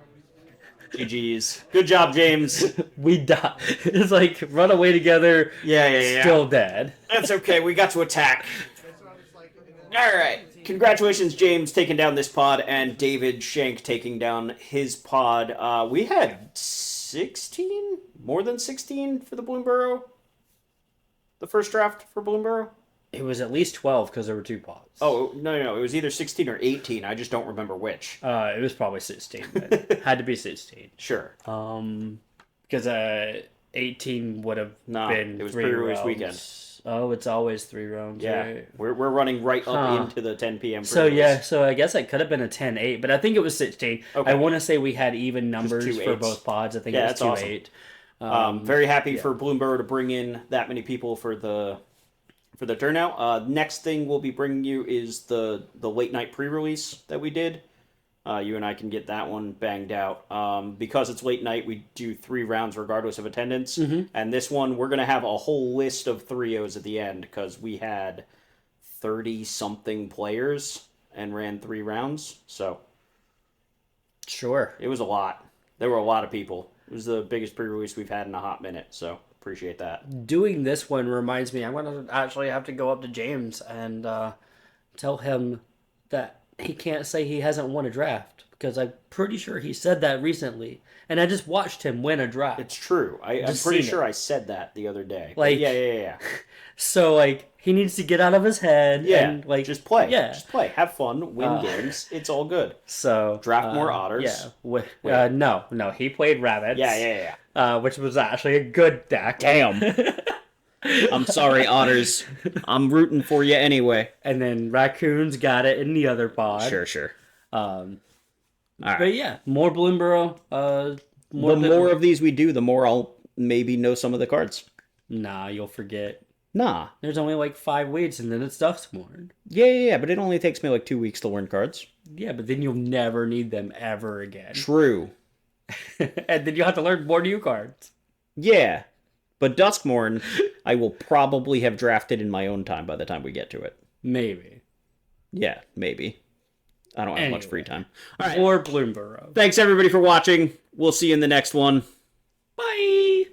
GG's. Good job, James. We die. It's like run away together. Yeah. Still dead. That's okay. We got to attack. All right. Congratulations, James, taking down this pod, and David Schenck taking down his pod. We had 16? More than 16 for the Bloomburrow? The first draft for Bloomburrow? It was at least 12 because there were 2 pods. Oh, no. It was either 16 or 18. I just don't remember which. It was probably 16. But had to be 16. Sure. Because 18 would have Nah, been it was 3 pre-release rounds. weekend. Oh, it's always 3 rounds. Yeah. Right? We're running right up Huh. into the 10 p.m. So pre-release. yeah, so I guess it could have been a 10-8, but I think it was 16. Okay. I want to say we had even numbers 2 for eights. both pods. I think Yeah, it was that's 2 awesome. 8. Very happy for Bloomburrow to bring in that many people for the turnout. Next thing we'll be bringing you is the late night pre-release that we did. You and I can get that one banged out. Because it's late night, we do 3 rounds regardless of attendance. And this one, we're going to have a whole list of 3-0s at the end because we had 30-something players and ran 3 rounds. So Sure. it was a lot. There were a lot of people. It was the biggest pre-release we've had in a hot minute. So appreciate that. Doing this one reminds me, I'm gonna actually have to go up to James and tell him that he can't say he hasn't won a draft because I'm pretty sure he said that recently, and I just watched him win a draft. It's true. I'm Just pretty seen sure it. I said that the other day. But Like- yeah. So like he needs to get out of his head. Yeah, and, like just play. Yeah. Just play. Have fun. Win games. It's all good. So Draft more otters. Yeah. Wait. No. He played rabbits. Yeah. Which was actually a good deck. Damn. I'm sorry, otters. I'm rooting for you anyway. And then raccoons got it in the other pod. Sure. All right. But yeah, more Bloomburrow. The more of these we do, the more I'll maybe know some of the cards. Nah, you'll forget. Nah. There's only like 5 weeks, and then it's Duskmorn. Yeah, but it only takes me like 2 weeks to learn cards. Yeah, but then you'll never need them ever again. True. And then you'll have to learn more new cards. Yeah. But Duskmorn, I will probably have drafted in my own time by the time we get to it. Maybe. Yeah, maybe. I don't have much free time. All right. Or Bloomburrow. Thanks, everybody, for watching. We'll see you in the next one. Bye!